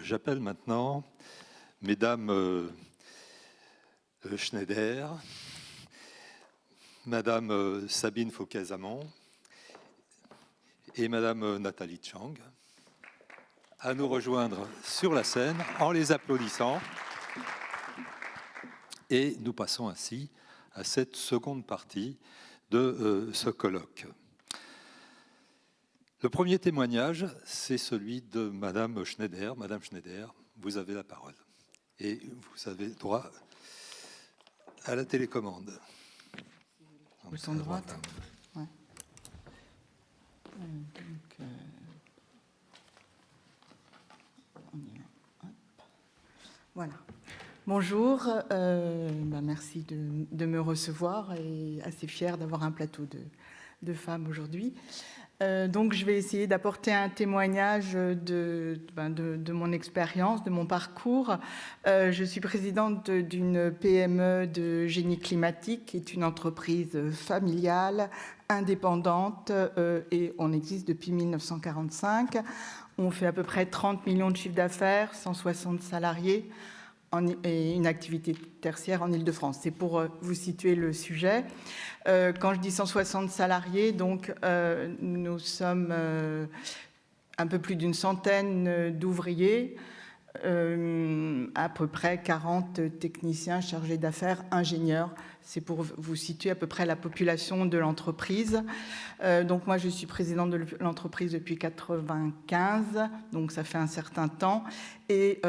J'appelle maintenant Mesdames Schneider, Madame Sabine Fauquet-Amont et Madame Nathalie Chang à nous rejoindre sur la scène en les applaudissant. Et nous passons ainsi à cette seconde partie de ce colloque. Le premier témoignage, c'est celui de Madame Schneider. Madame Schneider, vous avez la parole. Et vous avez droit à la télécommande. Bouton droite. Ouais. Voilà. Bonjour, merci de me recevoir et assez fière d'avoir un plateau de femmes aujourd'hui. Donc je vais essayer d'apporter un témoignage de mon expérience, de mon parcours. Je suis présidente d'une PME de génie climatique, qui est une entreprise familiale, indépendante, et on existe depuis 1945. On fait à peu près 30 millions de chiffres d'affaires, 160 salariés, et une activité tertiaire en Île-de-France. C'est pour vous situer le sujet. Quand je dis 160 salariés, donc nous sommes un peu plus d'une centaine d'ouvriers, à peu près 40 techniciens chargés d'affaires, ingénieurs. C'est pour vous situer à peu près la population de l'entreprise. Donc moi, je suis présidente de l'entreprise depuis 1995, donc ça fait un certain temps. Et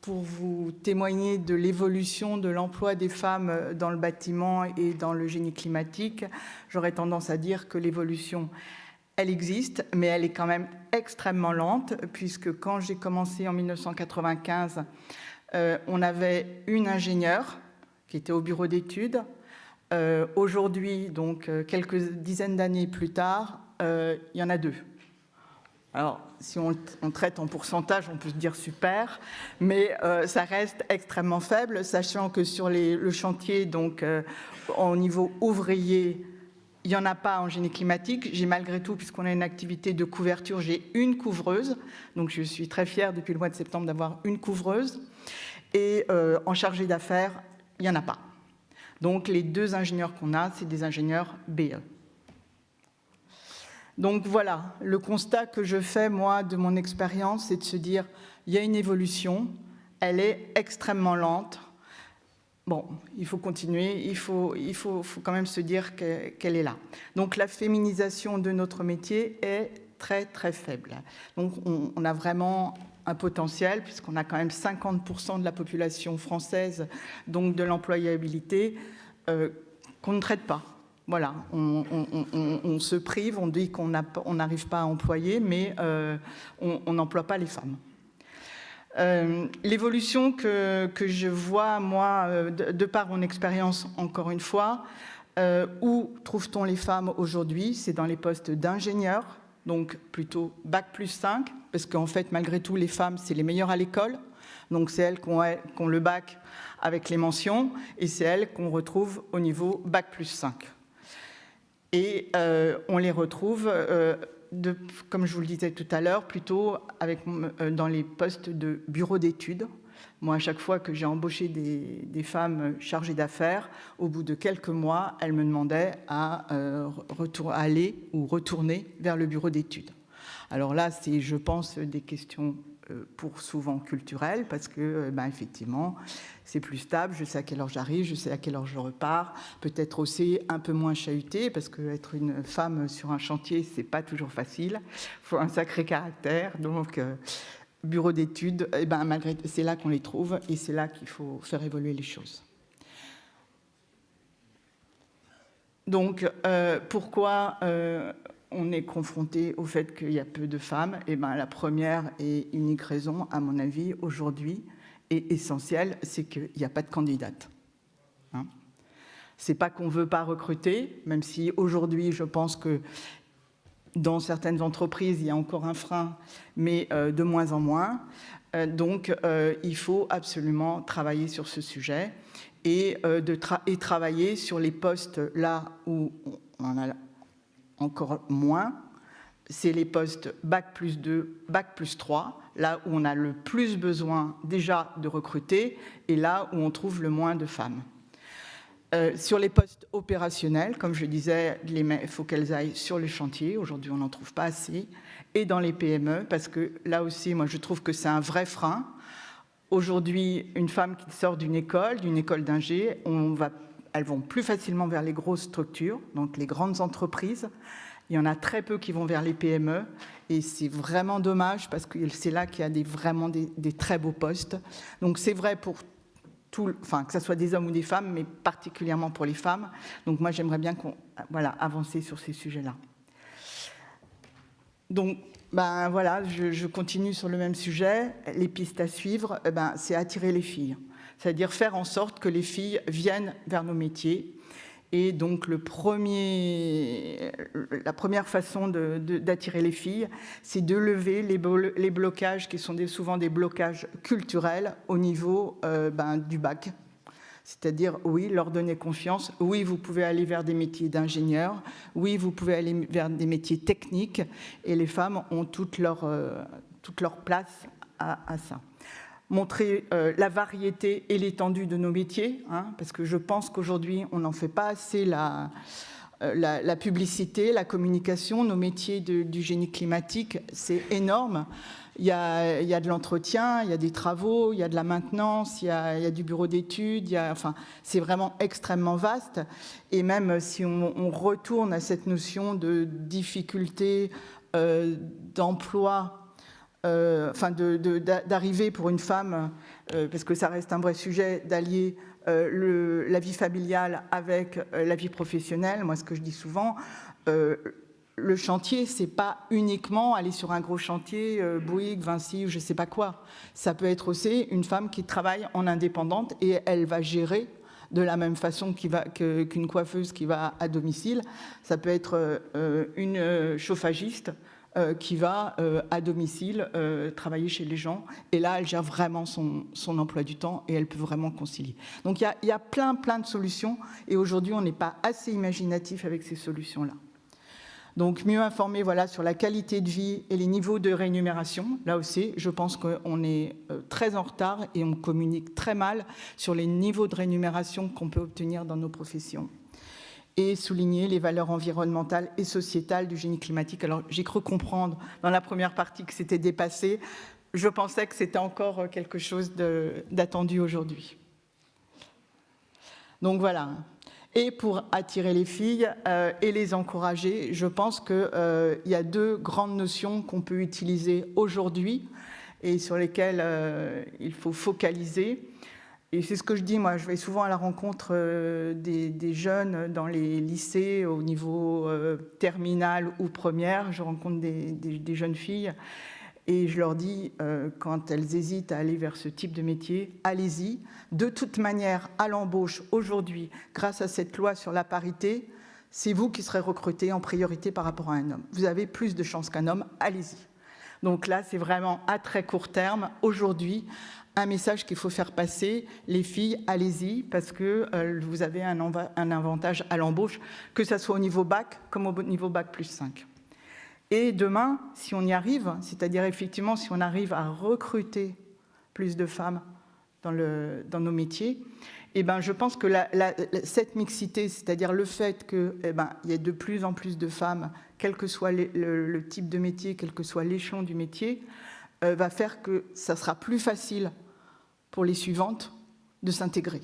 pour vous témoigner de l'évolution de l'emploi des femmes dans le bâtiment et dans le génie climatique, j'aurais tendance à dire que l'évolution, elle existe, mais elle est quand même extrêmement lente, puisque quand j'ai commencé en 1995, on avait une ingénieure qui était au bureau d'études. Aujourd'hui, donc quelques dizaines d'années plus tard, il y en a 2. Alors, si on traite en pourcentage, on peut se dire super, mais ça reste extrêmement faible, sachant que sur le chantier, donc au niveau ouvrier, il n'y en a pas en génie climatique. J'ai malgré tout, puisqu'on a une activité de couverture, j'ai une couvreuse. Donc, je suis très fière depuis le mois de septembre d'avoir une couvreuse. Et en chargé d'affaires, il n'y en a pas. Donc, les 2 ingénieurs qu'on a, c'est des ingénieurs BE. Donc voilà, le constat que je fais, moi, de mon expérience, c'est de se dire, il y a une évolution, elle est extrêmement lente. Bon, il faut continuer, il faut quand même se dire qu'elle est là. Donc la féminisation de notre métier est très, très faible. Donc on a vraiment un potentiel, puisqu'on a quand même 50% de la population française, donc de l'employabilité, qu'on ne traite pas. Voilà, on se prive, on dit qu'on n'arrive pas à employer, mais on n'emploie pas les femmes. L'évolution que je vois, moi, de par mon expérience, encore une fois, où trouve-t-on les femmes aujourd'hui? C'est dans les postes d'ingénieurs, donc plutôt Bac+5, parce qu'en fait, malgré tout, les femmes, c'est les meilleures à l'école. Donc c'est elles qui ont le bac avec les mentions, et c'est elles qu'on retrouve au niveau Bac+5. Et on les retrouve, comme je vous le disais tout à l'heure, plutôt dans les postes de bureau d'études. Moi, à chaque fois que j'ai embauché des femmes chargées d'affaires, au bout de quelques mois, elles me demandaient à aller ou retourner vers le bureau d'études. Alors là, c'est, je pense, des questions pour souvent culturelles, parce que, effectivement, c'est plus stable, je sais à quelle heure j'arrive, je sais à quelle heure je repars, peut-être aussi un peu moins chahuté, parce qu'être une femme sur un chantier, c'est pas toujours facile, il faut un sacré caractère, donc bureau d'études, malgré tout, c'est là qu'on les trouve, et c'est là qu'il faut faire évoluer les choses. Donc, pourquoi on est confronté au fait qu'il y a peu de femmes? La première et unique raison, à mon avis, aujourd'hui, est essentielle, c'est qu'il n'y a pas de candidate. C'est pas qu'on ne veut pas recruter, même si aujourd'hui, je pense que dans certaines entreprises, il y a encore un frein, mais de moins en moins. Donc, il faut absolument travailler sur ce sujet et travailler sur les postes là où on en a encore moins. C'est les postes Bac+2, Bac+3, là où on a le plus besoin déjà de recruter et là où on trouve le moins de femmes. Sur les postes opérationnels, comme je disais, il faut qu'elles aillent sur les chantiers. Aujourd'hui, on n'en trouve pas assez. Et dans les PME, parce que là aussi, moi, je trouve que c'est un vrai frein. Aujourd'hui, une femme qui sort d'une école d'ingé, elles vont plus facilement vers les grosses structures, donc les grandes entreprises. Il y en a très peu qui vont vers les PME. Et c'est vraiment dommage parce que c'est là qu'il y a vraiment des très beaux postes. Donc c'est vrai pour que ce soit des hommes ou des femmes, mais particulièrement pour les femmes. Donc moi, j'aimerais bien avancer sur ces sujets-là. Donc, je continue sur le même sujet. Les pistes à suivre, c'est attirer les filles. C'est-à-dire faire en sorte que les filles viennent vers nos métiers. Et donc, la première façon d'attirer les filles, c'est de lever les blocages qui sont souvent des blocages culturels au niveau du bac. C'est-à-dire, oui, leur donner confiance. Oui, vous pouvez aller vers des métiers d'ingénieur. Oui, vous pouvez aller vers des métiers techniques. Et les femmes ont toute leur place à ça. Montrer la variété et l'étendue de nos métiers, parce que je pense qu'aujourd'hui, on n'en fait pas assez la publicité, la communication. Nos métiers du génie climatique, c'est énorme. Il y a de l'entretien, il y a des travaux, il y a de la maintenance, il y a du bureau d'études, c'est vraiment extrêmement vaste. Et même si on retourne à cette notion de difficulté d'emploi, d'arriver pour une femme, parce que ça reste un vrai sujet, d'allier la vie familiale avec la vie professionnelle. Moi, ce que je dis souvent, le chantier, c'est pas uniquement aller sur un gros chantier, Bouygues, Vinci ou je sais pas quoi. Ça peut être aussi une femme qui travaille en indépendante et elle va gérer de la même façon qu'une coiffeuse qui va à domicile. Ça peut être une chauffagiste qui va à domicile travailler chez les gens. Et là, elle gère vraiment son emploi du temps et elle peut vraiment concilier. Donc, il y a plein de solutions. Et aujourd'hui, on n'est pas assez imaginatif avec ces solutions-là. Donc, mieux informer sur la qualité de vie et les niveaux de rémunération. Là aussi, je pense qu'on est très en retard et on communique très mal sur les niveaux de rémunération qu'on peut obtenir dans nos professions. Et souligner les valeurs environnementales et sociétales du génie climatique. Alors, j'ai cru comprendre dans la première partie que c'était dépassé. Je pensais que c'était encore quelque chose d'attendu aujourd'hui. Donc, voilà. Et pour attirer les filles et les encourager, je pense qu'il y a deux grandes notions qu'on peut utiliser aujourd'hui et sur lesquelles il faut focaliser. Et c'est ce que je dis, moi, je vais souvent à la rencontre des jeunes dans les lycées au niveau terminal ou première. Je rencontre des jeunes filles et je leur dis, quand elles hésitent à aller vers ce type de métier, allez-y. De toute manière, à l'embauche, aujourd'hui, grâce à cette loi sur la parité, c'est vous qui serez recrutés en priorité par rapport à un homme. Vous avez plus de chances qu'un homme, allez-y. Donc là, c'est vraiment à très court terme, aujourd'hui, un message qu'il faut faire passer, les filles, allez-y, parce que vous avez un avantage à l'embauche, que ce soit au niveau bac comme au niveau bac plus 5. Et demain, si on y arrive, c'est-à-dire effectivement si on arrive à recruter plus de femmes dans nos métiers, je pense que cette mixité, c'est-à-dire le fait qu'il y ait de plus en plus de femmes, quel que soit le type de métier, quel que soit l'échelon du métier, va faire que ça sera plus facile pour les suivantes de s'intégrer.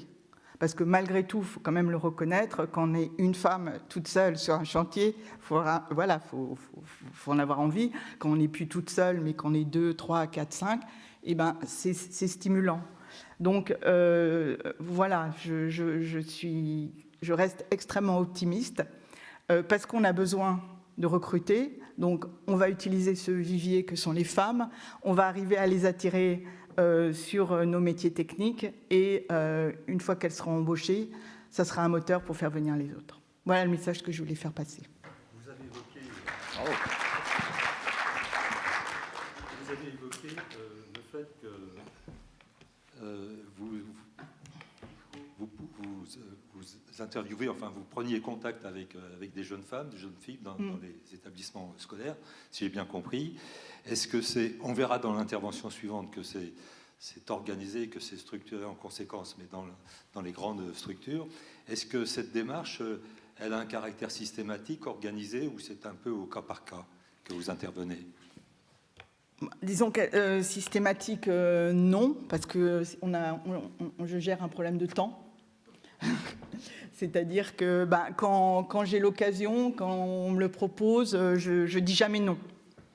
Parce que malgré tout, il faut quand même le reconnaître, quand on est une femme toute seule sur un chantier, faut en avoir envie. Quand on n'est plus toute seule, mais qu'on est 2, 3, 4, 5, c'est stimulant. Donc je reste extrêmement optimiste parce qu'on a besoin de recruter. Donc, on va utiliser ce vivier que sont les femmes. On va arriver à les attirer sur nos métiers techniques. Et une fois qu'elles seront embauchées, ça sera un moteur pour faire venir les autres. Voilà le message que je voulais faire passer. Vous avez évoqué, le fait que vous interviewez, enfin vous preniez contact avec des jeunes femmes, des jeunes filles dans les établissements scolaires, si j'ai bien compris. Est-ce que on verra dans l'intervention suivante que c'est organisé, que c'est structuré en conséquence, mais dans les grandes structures. Est-ce que cette démarche, elle a un caractère systématique, organisé, ou c'est un peu au cas par cas que vous intervenez? Disons que systématique, non, parce que je gère un problème de temps. C'est-à-dire que quand j'ai l'occasion, quand on me le propose, je dis jamais non.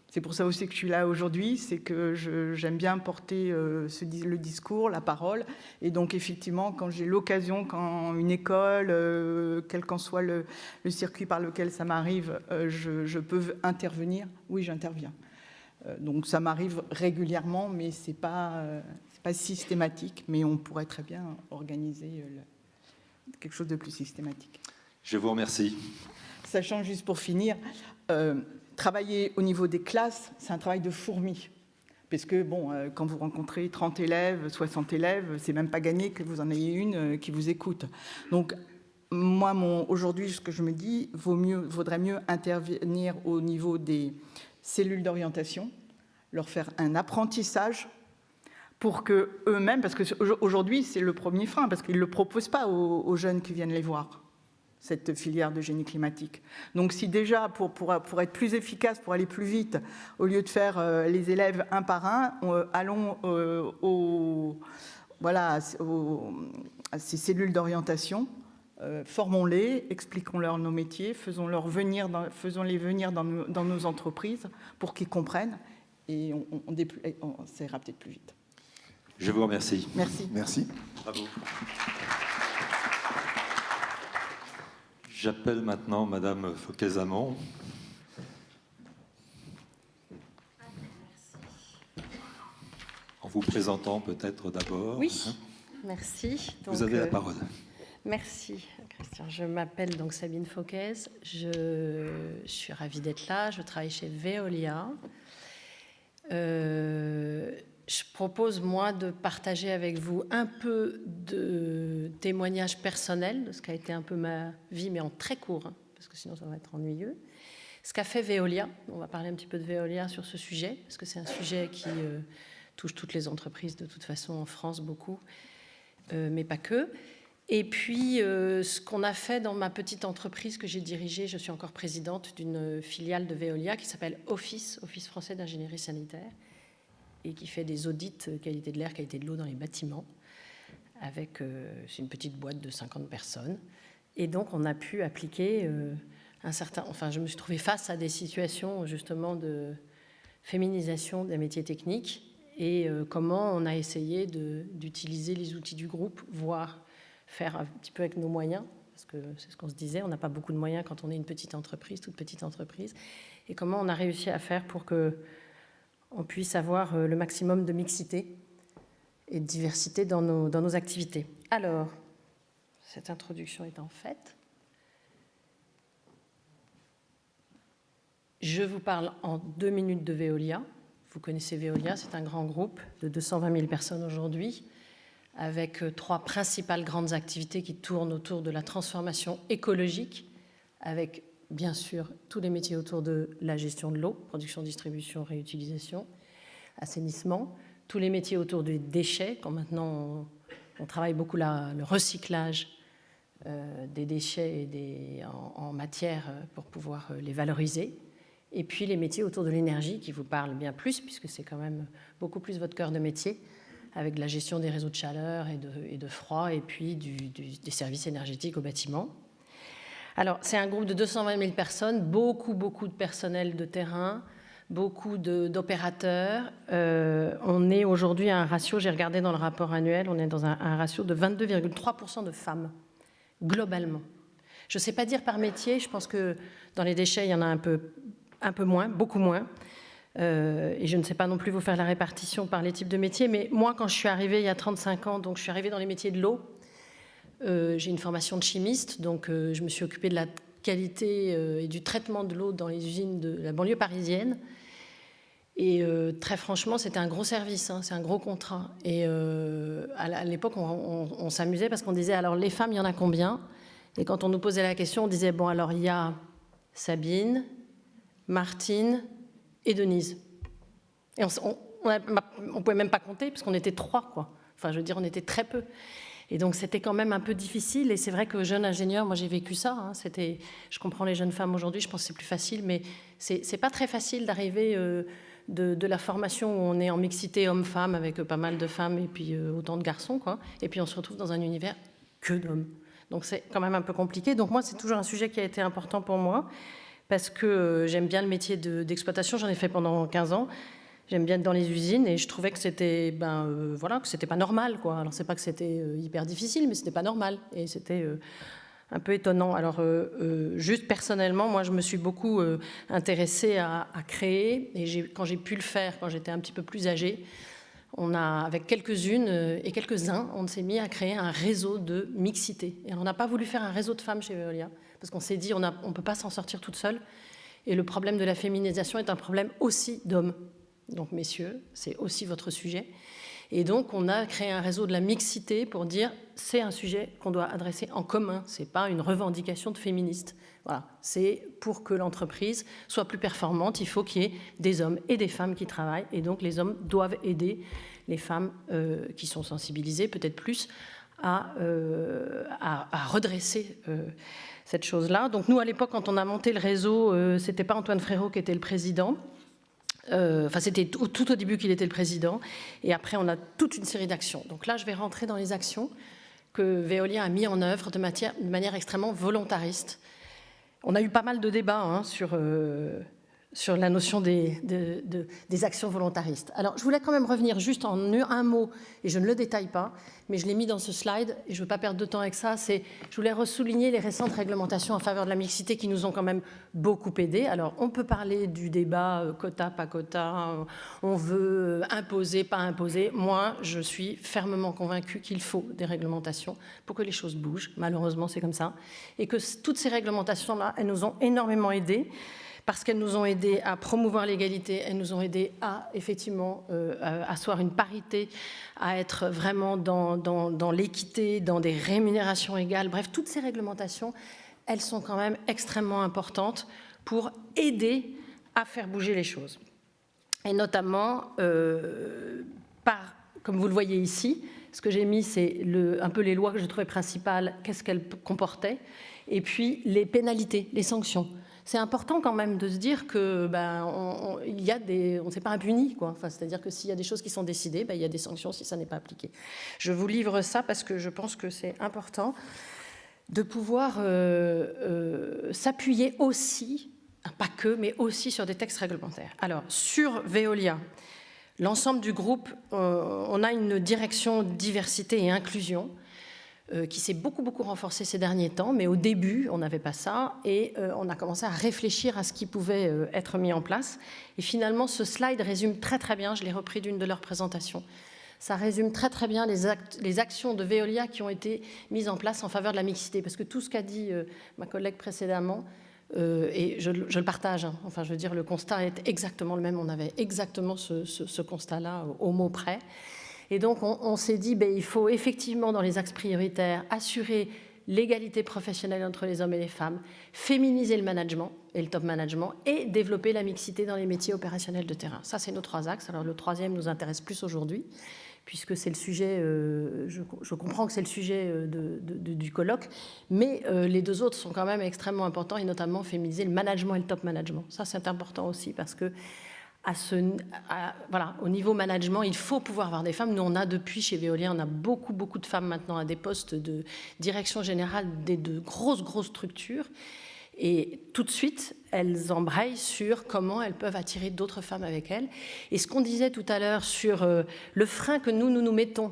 C'est pour ça aussi que je suis là aujourd'hui, c'est que j'aime bien porter le discours, la parole. Et donc effectivement, quand j'ai l'occasion, quand une école, quel qu'en soit le circuit par lequel ça m'arrive, je peux intervenir, oui, j'interviens. Donc ça m'arrive régulièrement, mais c'est pas systématique, mais on pourrait très bien organiser quelque chose de plus systématique. Je vous remercie. Sachant, juste pour finir, travailler au niveau des classes, c'est un travail de fourmi. Parce que, quand vous rencontrez 30 élèves, 60 élèves, c'est même pas gagné que vous en ayez une qui vous écoute. Donc, moi, aujourd'hui, ce que je me dis, vaudrait mieux intervenir au niveau des cellules d'orientation, leur faire un apprentissage pour qu'eux-mêmes, parce qu'aujourd'hui, c'est le premier frein, parce qu'ils ne le proposent pas aux jeunes qui viennent les voir, cette filière de génie climatique. Donc si déjà, pour être plus efficace, pour aller plus vite, au lieu de faire les élèves un par un, allons à ces cellules d'orientation, formons-les, expliquons-leur nos métiers, faisons-les venir dans nos entreprises pour qu'ils comprennent, et ça ira peut-être plus vite. Je vous remercie. Merci. Merci. Bravo. J'appelle maintenant Madame Fauquet-Amont. En vous présentant peut-être d'abord. Oui, merci. Donc, vous avez la parole. Merci, Christian. Je m'appelle donc Sabine Fauquet. Je suis ravie d'être là. Je travaille chez Veolia. Je propose, moi, de partager avec vous un peu de témoignages personnels de ce qu'a été un peu ma vie, mais en très court, parce que sinon ça va être ennuyeux. Ce qu'a fait Veolia, on va parler un petit peu de Veolia sur ce sujet, parce que c'est un sujet qui touche toutes les entreprises, de toute façon, en France, beaucoup, mais pas que. Et puis, ce qu'on a fait dans ma petite entreprise que j'ai dirigée, je suis encore présidente d'une filiale de Veolia qui s'appelle Office français d'ingénierie sanitaire, et qui fait des audits qualité de l'air, qualité de l'eau dans les bâtiments, avec c'est une petite boîte de 50 personnes. Et donc, on a pu appliquer je me suis trouvée face à des situations, justement, de féminisation des métiers techniques, et comment on a essayé d'utiliser les outils du groupe, voire faire un petit peu avec nos moyens, parce que c'est ce qu'on se disait, on n'a pas beaucoup de moyens quand on est une petite entreprise, toute petite entreprise, et comment on a réussi à faire pour que on puisse avoir le maximum de mixité et de diversité dans nos activités. Alors, cette introduction étant faite, je vous parle en 2 minutes de Veolia. Vous connaissez Veolia, c'est un grand groupe de 220 000 personnes aujourd'hui, avec 3 principales grandes activités qui tournent autour de la transformation écologique, avec bien sûr tous les métiers autour de la gestion de l'eau, production, distribution, réutilisation, assainissement, tous les métiers autour des déchets, quand maintenant on travaille beaucoup le recyclage des déchets en matière pour pouvoir les valoriser, et puis les métiers autour de l'énergie qui vous parlent bien plus, puisque c'est quand même beaucoup plus votre cœur de métier, avec la gestion des réseaux de chaleur et de froid, et puis des services énergétiques au bâtiment. Alors, c'est un groupe de 220 000 personnes, beaucoup de personnel de terrain, beaucoup d'opérateurs. On est aujourd'hui à un ratio, j'ai regardé dans le rapport annuel, on est dans un ratio de 22,3% de femmes, globalement. Je ne sais pas dire par métier, je pense que dans les déchets, il y en a un peu moins, beaucoup moins. Et je ne sais pas non plus vous faire la répartition par les types de métiers, mais moi, quand je suis arrivée il y a 35 ans, donc je suis arrivée dans les métiers de l'eau, j'ai une formation de chimiste, donc je me suis occupée de la qualité et du traitement de l'eau dans les usines de la banlieue parisienne. Et très franchement, c'était un gros service, hein, c'est un gros contrat. Et à l'époque, on s'amusait parce qu'on disait, alors les femmes, il y en a combien? Et quand on nous posait la question, on disait, bon, alors il y a Sabine, Martine et Denise. Et on ne pouvait même pas compter parce qu'on était 3, quoi. Enfin, je veux dire, on était très peu. Et donc, c'était quand même un peu difficile. Et c'est vrai que jeune ingénieur, moi, j'ai vécu ça. Hein, je comprends les jeunes femmes aujourd'hui, je pense que c'est plus facile, mais c'est pas très facile d'arriver de la formation où on est en mixité homme-femme avec pas mal de femmes et puis autant de garçons, quoi. Et puis, on se retrouve dans un univers que d'hommes. Donc, c'est quand même un peu compliqué. Donc, moi, c'est toujours un sujet qui a été important pour moi parce que j'aime bien le métier d'exploitation. J'en ai fait pendant 15 ans. J'aime bien être dans les usines et je trouvais que c'était que c'était pas normal, quoi. Alors c'est pas que c'était hyper difficile, mais c'était pas normal et c'était un peu étonnant. Alors juste personnellement, moi je me suis beaucoup intéressée à créer et quand j'ai pu le faire, quand j'étais un petit peu plus âgée, on a avec quelques-unes et quelques-uns, on s'est mis à créer un réseau de mixité. Et on n'a pas voulu faire un réseau de femmes chez Veolia parce qu'on s'est dit on peut pas s'en sortir toute seule et le problème de la féminisation est un problème aussi d'hommes. Donc, messieurs, c'est aussi votre sujet. Et donc, on a créé un réseau de la mixité pour dire c'est un sujet qu'on doit adresser en commun. Ce n'est pas une revendication de féministe. Voilà. C'est pour que l'entreprise soit plus performante, il faut qu'il y ait des hommes et des femmes qui travaillent. Et donc, les hommes doivent aider les femmes qui sont sensibilisées, peut-être plus, à redresser cette chose-là. Donc, nous, à l'époque, quand on a monté le réseau, ce n'était pas Antoine Frérot qui était le président. C'était tout au début qu'il était le président et après on a toute une série d'actions. Donc là je vais rentrer dans les actions que Veolia a mis en œuvre de manière extrêmement volontariste. On a eu pas mal de débats sur la notion des actions volontaristes. Alors je voulais quand même revenir juste en un mot et je ne le détaille pas, mais je l'ai mis dans ce slide et je ne veux pas perdre de temps avec ça. Je voulais ressouligner les récentes réglementations en faveur de la mixité qui nous ont quand même beaucoup aidés. Alors on peut parler du débat quota, pas quota, on veut imposer, pas imposer. Moi je suis fermement convaincue qu'il faut des réglementations pour que les choses bougent. Malheureusement c'est comme ça. Et que toutes ces réglementations-là, elles nous ont énormément aidés. Parce qu'elles nous ont aidés à promouvoir l'égalité, elles nous ont aidés à, effectivement, asseoir une parité, à être vraiment dans l'équité, dans des rémunérations égales. Bref, toutes ces réglementations, elles sont quand même extrêmement importantes pour aider à faire bouger les choses. Et notamment, comme vous le voyez ici, ce que j'ai mis, c'est un peu les lois que je trouvais principales, qu'est-ce qu'elles comportaient, et puis les pénalités, les sanctions. C'est important quand même de se dire que on ne s'est pas impuni, quoi. Enfin, c'est-à-dire que s'il y a des choses qui sont décidées, il y a des sanctions si ça n'est pas appliqué. Je vous livre ça parce que je pense que c'est important de pouvoir s'appuyer aussi, pas que, mais aussi sur des textes réglementaires. Alors, sur Veolia, l'ensemble du groupe, on a une direction diversité et inclusion qui s'est beaucoup renforcée ces derniers temps, mais au début, on n'avait pas ça, et on a commencé à réfléchir à ce qui pouvait être mis en place. Et finalement, ce slide résume très bien, je l'ai repris d'une de leurs présentations, ça résume très bien les actions de Veolia qui ont été mises en place en faveur de la mixité, parce que tout ce qu'a dit ma collègue précédemment, et je le partage, hein. Enfin, je veux dire, le constat est exactement le même, on avait exactement ce constat-là au mot près. Et donc, on s'est dit, il faut effectivement, dans les axes prioritaires, assurer l'égalité professionnelle entre les hommes et les femmes, féminiser le management et le top management, et développer la mixité dans les métiers opérationnels de terrain. Ça, c'est nos 3 axes. Alors, le 3e nous intéresse plus aujourd'hui, puisque c'est le sujet, je comprends que c'est le sujet du colloque, mais les 2 autres sont quand même extrêmement importants, et notamment féminiser le management et le top management. Ça, c'est important aussi, parce que au niveau management, il faut pouvoir avoir des femmes. Nous, on a depuis chez Veolia, on a beaucoup de femmes maintenant à des postes de direction générale de grosses structures. Et tout de suite, elles embrayent sur comment elles peuvent attirer d'autres femmes avec elles. Et ce qu'on disait tout à l'heure sur le frein que nous mettons,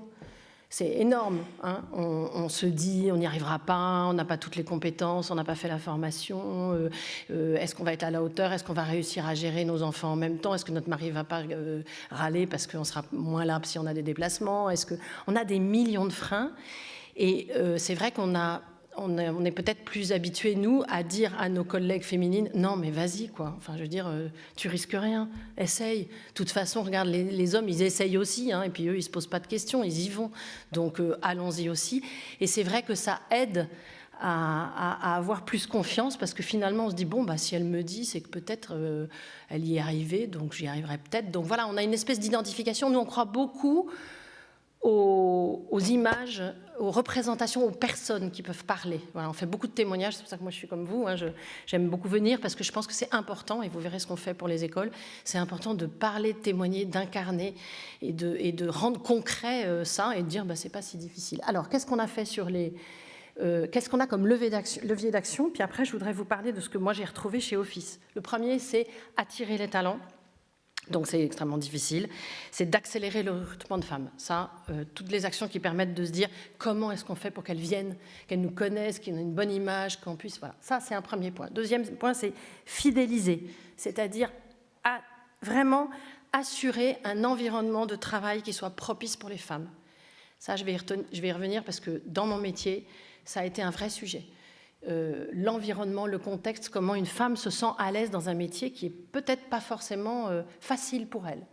c'est énorme, hein. On se dit, on n'y arrivera pas, on n'a pas toutes les compétences, on n'a pas fait la formation, est-ce qu'on va être à la hauteur, est-ce qu'on va réussir à gérer nos enfants en même temps, est-ce que notre mari ne va pas râler parce qu'on sera moins là si on a des déplacements, on a des millions de freins. Et c'est vrai qu'on a on est peut-être plus habitués, nous, à dire à nos collègues féminines « Non, mais vas-y, quoi. Enfin, je veux dire, tu risques rien. Essaye. De toute façon, regarde, les hommes, ils essayent aussi. Hein, et puis eux, ils ne se posent pas de questions. Ils y vont. Donc, allons-y aussi. » Et c'est vrai que ça aide à avoir plus confiance parce que finalement, on se dit « Bon, bah, si elle me dit, c'est que peut-être elle y est arrivée. Donc, j'y arriverai peut-être. » Donc, voilà, on a une espèce d'identification. Nous, on croit beaucoup aux images, aux représentations, aux personnes qui peuvent parler. Voilà, on fait beaucoup de témoignages, c'est pour ça que moi je suis comme vous, hein, j'aime beaucoup venir parce que je pense que c'est important, et vous verrez ce qu'on fait pour les écoles, c'est important de parler, de témoigner, d'incarner et de rendre concret ça et de dire bah, c'est pas si difficile. Alors qu'est-ce qu'on a fait sur les... qu'est-ce qu'on a comme levier d'action? Puis après je voudrais vous parler de ce que moi j'ai retrouvé chez Office. Le premier c'est attirer les talents. Donc c'est extrêmement difficile, c'est d'accélérer le recrutement de femmes. Ça, toutes les actions qui permettent de se dire comment est-ce qu'on fait pour qu'elles viennent, qu'elles nous connaissent, qu'elles aient une bonne image, qu'on puisse... Voilà, ça c'est un premier point. Deuxième point, c'est fidéliser, c'est-à-dire vraiment assurer un environnement de travail qui soit propice pour les femmes. Ça, je vais y revenir parce que dans mon métier, ça a été un vrai sujet. L'environnement, le contexte, comment une femme se sent à l'aise dans un métier qui est peut-être pas forcément facile pour elle.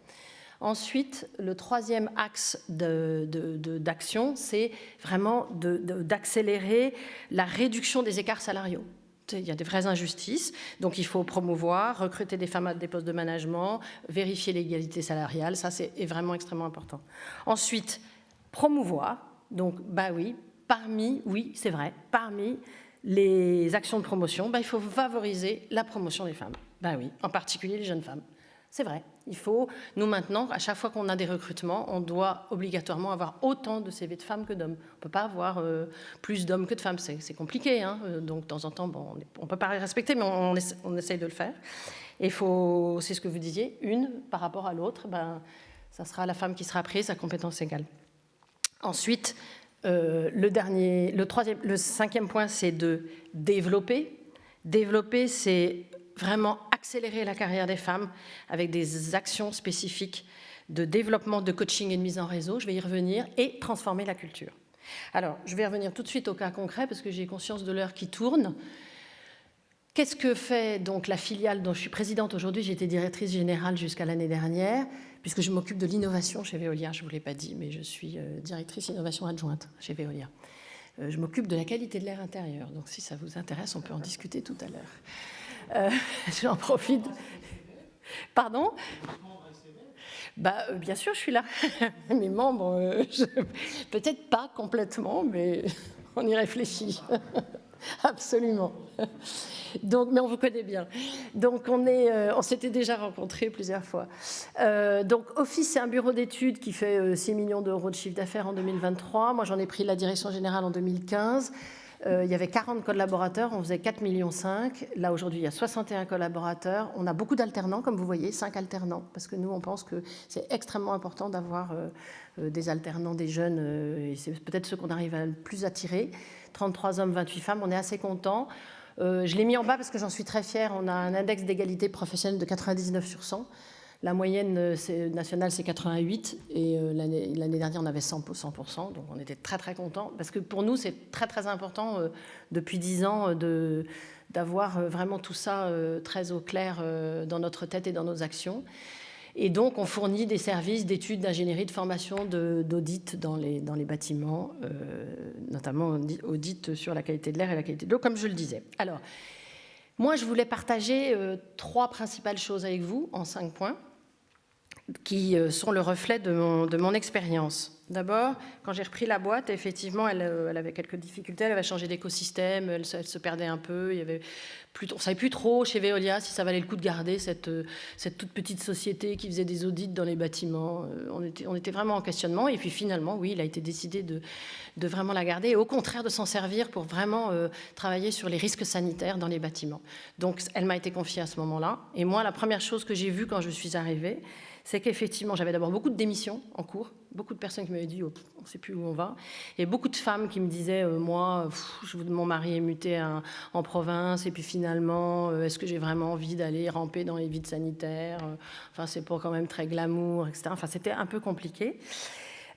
Ensuite, le troisième axe d'action, c'est vraiment d'accélérer la réduction des écarts salariaux. Il y a des vraies injustices, donc il faut promouvoir, recruter des femmes à des postes de management, vérifier l'égalité salariale, ça c'est vraiment extrêmement important. Ensuite, promouvoir, donc bah oui, c'est vrai, parmi les actions de promotion, il faut favoriser la promotion des femmes. Oui, en particulier les jeunes femmes. C'est vrai. Il faut, nous maintenant, à chaque fois qu'on a des recrutements, on doit obligatoirement avoir autant de CV de femmes que d'hommes. On ne peut pas avoir plus d'hommes que de femmes. C'est compliqué. Hein. Donc, de temps en temps, bon, on ne peut pas les respecter, mais on essaye de le faire. Et c'est ce que vous disiez, une par rapport à l'autre, ça sera la femme qui sera prise à compétences égales. Ensuite, le cinquième point, c'est de développer. Développer, c'est vraiment accélérer la carrière des femmes avec des actions spécifiques de développement, de coaching et de mise en réseau. Je vais y revenir. Et transformer la culture. Alors, je vais revenir tout de suite au cas concret parce que j'ai conscience de l'heure qui tourne. Qu'est-ce que fait donc la filiale dont je suis présidente aujourd'hui? J'ai été directrice générale jusqu'à l'année dernière, puisque je m'occupe de l'innovation chez Veolia. Je ne vous l'ai pas dit, mais je suis directrice innovation adjointe chez Veolia. Je m'occupe de la qualité de l'air intérieur. Donc si ça vous intéresse, on peut en discuter tout à l'heure. J'en profite. Pardon? Bien sûr, je suis là. Mes membres, peut-être pas complètement, mais on y réfléchit. Absolument. Donc, mais on vous connaît bien. Donc, on s'était déjà rencontrés plusieurs fois. Donc, Office, c'est un bureau d'études qui fait 6 millions d'euros de chiffre d'affaires en 2023. Moi, j'en ai pris la direction générale en 2015. Il y avait 40 collaborateurs, on faisait 4,5 millions. Là, aujourd'hui, il y a 61 collaborateurs. On a beaucoup d'alternants, comme vous voyez, 5 alternants, parce que nous, on pense que c'est extrêmement important d'avoir des alternants, des jeunes, et c'est peut-être ceux qu'on arrive à le plus attirer. 33 hommes, 28 femmes, on est assez contents. Je l'ai mis en bas parce que j'en suis très fière. On a un index d'égalité professionnelle de 99 sur 100. La moyenne nationale, c'est 88. Et l'année dernière, on avait 100%. Donc, on était très, très contents. Parce que pour nous, c'est très, très important, depuis 10 ans, d'avoir vraiment tout ça très au clair dans notre tête et dans nos actions. Et donc, on fournit des services d'études, d'ingénierie, de formation, d'audit dans les bâtiments, notamment audit sur la qualité de l'air et la qualité de l'eau, comme je le disais. Alors, moi, je voulais partager 3 principales choses avec vous, en 5 points, qui sont le reflet de mon expérience. D'abord, quand j'ai repris la boîte, effectivement, elle avait quelques difficultés, elle avait changé d'écosystème, elle se perdait un peu, on ne savait plus trop chez Veolia si ça valait le coup de garder cette toute petite société qui faisait des audits dans les bâtiments. On était vraiment en questionnement, et puis finalement, oui, il a été décidé de vraiment la garder, et au contraire de s'en servir pour vraiment travailler sur les risques sanitaires dans les bâtiments. Donc, elle m'a été confiée à ce moment-là, et moi, la première chose que j'ai vue quand je suis arrivée, c'est qu'effectivement, j'avais d'abord beaucoup de démissions en cours, beaucoup de personnes qui m'avaient dit oh, on ne sait plus où on va, et beaucoup de femmes qui me disaient moi, mon mari est muté en province, et puis finalement, est-ce que j'ai vraiment envie d'aller ramper dans les vides sanitaires, enfin, c'est pas quand même très glamour, etc. Enfin, c'était un peu compliqué.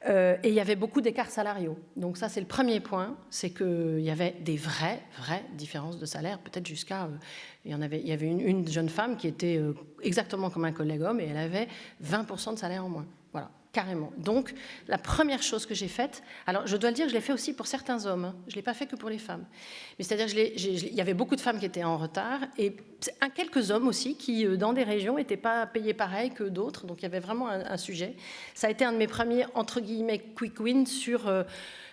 Et il y avait beaucoup d'écarts salariaux. Donc ça, c'est le premier point, c'est qu'il y avait des vraies différences de salaire, peut-être jusqu'à... il y avait une jeune femme qui était exactement comme un collègue homme et elle avait 20% de salaire en moins. Voilà, carrément. Donc, la première chose que j'ai faite... Alors, je dois le dire, je l'ai fait aussi pour certains hommes. Hein. Je ne l'ai pas fait que pour les femmes. Mais c'est-à-dire il y avait beaucoup de femmes qui étaient en retard et quelques hommes aussi qui, dans des régions, n'étaient pas payés pareil que d'autres. Donc, il y avait vraiment un sujet. Ça a été un de mes premiers, entre guillemets, quick wins sur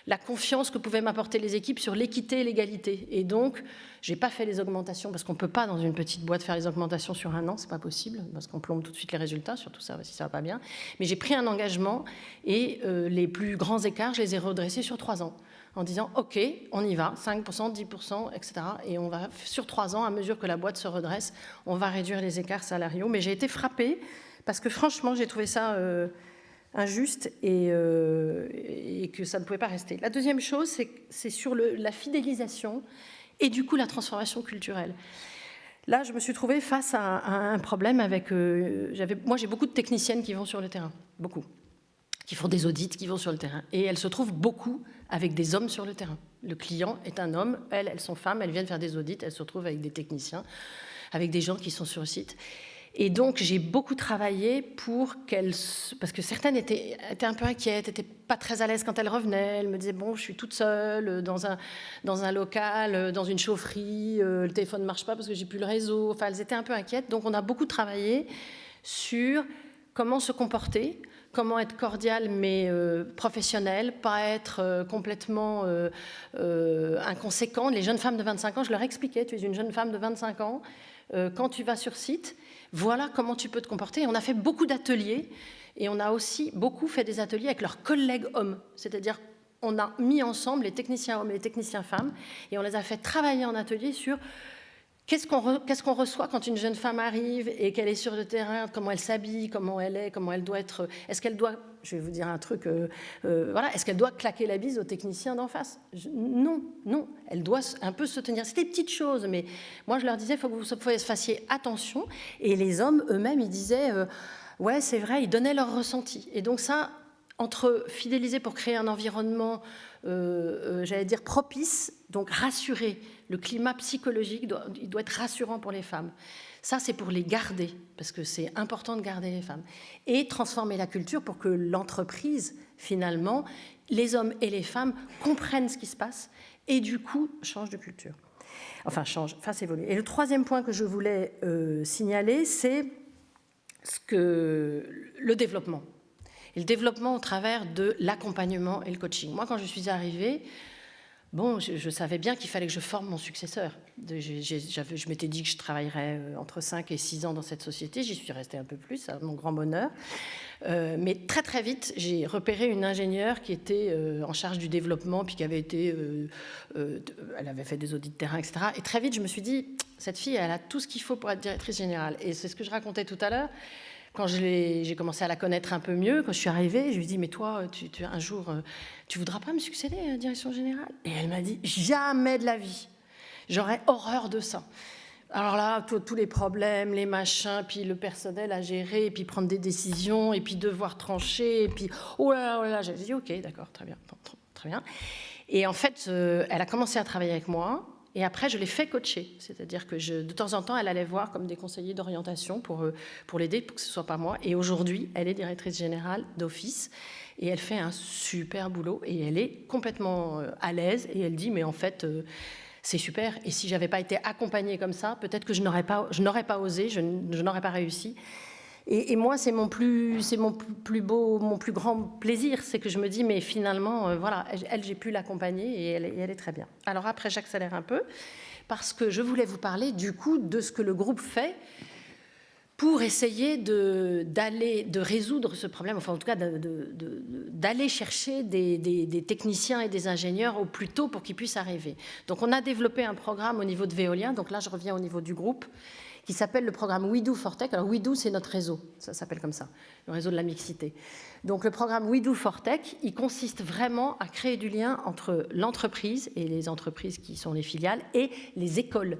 la confiance que pouvaient m'apporter les équipes sur l'équité et l'égalité. Et donc, je n'ai pas fait les augmentations parce qu'on ne peut pas, dans une petite boîte, faire les augmentations sur un an. Ce n'est pas possible parce qu'on plombe tout de suite les résultats, surtout ça, si ça ne va pas bien. Mais j'ai pris un engagement et les plus grands écarts, je les ai redressés sur 3 ans. En disant, OK, on y va, 5%, 10%, etc. Et on va, sur 3 ans, à mesure que la boîte se redresse, on va réduire les écarts salariaux. Mais j'ai été frappée parce que franchement, j'ai trouvé ça injuste et que ça ne pouvait pas rester. La deuxième chose, c'est sur la fidélisation et du coup la transformation culturelle. Là, je me suis trouvée face à un problème avec... moi, j'ai beaucoup de techniciennes qui vont sur le terrain, beaucoup, qui font des audits, qui vont sur le terrain. Et elles se trouvent beaucoup avec des hommes sur le terrain. Le client est un homme, elles sont femmes, elles viennent faire des audits, elles se retrouvent avec des techniciens, avec des gens qui sont sur le site. Et donc, j'ai beaucoup travaillé pour qu'elles... Parce que certaines étaient un peu inquiètes, n'étaient pas très à l'aise quand elles revenaient. Elles me disaient, bon, je suis toute seule dans un local, dans une chaufferie, le téléphone ne marche pas parce que j'ai plus le réseau. Enfin, elles étaient un peu inquiètes. Donc, on a beaucoup travaillé sur comment se comporter, comment être cordial mais professionnel, pas être complètement inconséquent. Les jeunes femmes de 25 ans, je leur expliquais, tu es une jeune femme de 25 ans, quand tu vas sur site, voilà comment tu peux te comporter. Et on a fait beaucoup d'ateliers et on a aussi beaucoup fait des ateliers avec leurs collègues hommes. C'est-à-dire, on a mis ensemble les techniciens hommes et les techniciens femmes et on les a fait travailler en atelier sur qu'est-ce qu'on reçoit quand une jeune femme arrive et qu'elle est sur le terrain, comment elle s'habille, comment elle doit être... Est-ce qu'elle doit, je vais vous dire un truc, voilà, est-ce qu'elle doit claquer la bise au technicien d'en face? Non, elle doit un peu se tenir. C'est des petites choses, mais moi je leur disais, il faut que vous fassiez attention. Et les hommes eux-mêmes, ils disaient, ouais, c'est vrai, ils donnaient leur ressenti. Et donc ça, entre fidéliser pour créer un environnement, j'allais dire propice, donc rassurer. Le climat psychologique, il doit être rassurant pour les femmes. Ça, c'est pour les garder, parce que c'est important de garder les femmes. Et transformer la culture pour que l'entreprise, finalement, les hommes et les femmes comprennent ce qui se passe et du coup, change de culture. Enfin, fasse évoluer. Et le troisième point que je voulais signaler, c'est le développement. Et le développement au travers de l'accompagnement et le coaching. Moi, quand je suis arrivée, bon, je savais bien qu'il fallait que je forme mon successeur. Je m'étais dit que je travaillerais entre 5 et 6 ans dans cette société. J'y suis restée un peu plus, à mon grand bonheur. Mais très, très vite, j'ai repéré une ingénieure qui était en charge du développement, puis qui avait été... elle avait fait des audits de terrain, etc. Et très vite, je me suis dit, cette fille, elle a tout ce qu'il faut pour être directrice générale. Et c'est ce que je racontais tout à l'heure. Quand j'ai commencé à la connaître un peu mieux, quand je suis arrivée, je lui ai dit, mais toi, un jour, tu voudras pas me succéder à la direction générale? Et elle m'a dit, jamais de la vie. J'aurais horreur de ça. Alors là, tous les problèmes, les machins, puis le personnel à gérer, et puis prendre des décisions, et puis devoir trancher, et puis, oh là là, j'ai dit, ok, d'accord, très bien, très bien. Et en fait, elle a commencé à travailler avec moi. Et après, je l'ai fait coacher. C'est-à-dire que de temps en temps, elle allait voir comme des conseillers d'orientation pour l'aider, pour que ce ne soit pas moi. Et aujourd'hui, elle est directrice générale d'office. Et elle fait un super boulot. Et elle est complètement à l'aise. Et elle dit, mais en fait, c'est super. Et si je n'avais pas été accompagnée comme ça, peut-être que je n'aurais pas osé, je n'aurais pas réussi. Et moi, c'est mon plus grand plaisir, c'est que je me dis, mais finalement, voilà, elle, j'ai pu l'accompagner et elle est très bien. Alors après, j'accélère un peu, parce que je voulais vous parler du coup de ce que le groupe fait pour essayer de résoudre ce problème, enfin en tout cas d'aller chercher des techniciens et des ingénieurs au plus tôt pour qu'ils puissent arriver. Donc on a développé un programme au niveau de Veolia, donc là je reviens au niveau du groupe, qui s'appelle le programme We Do for Tech. Alors We Do, c'est notre réseau, ça s'appelle comme ça, le réseau de la mixité. Donc le programme We Do for Tech, il consiste vraiment à créer du lien entre l'entreprise et les entreprises qui sont les filiales et les écoles.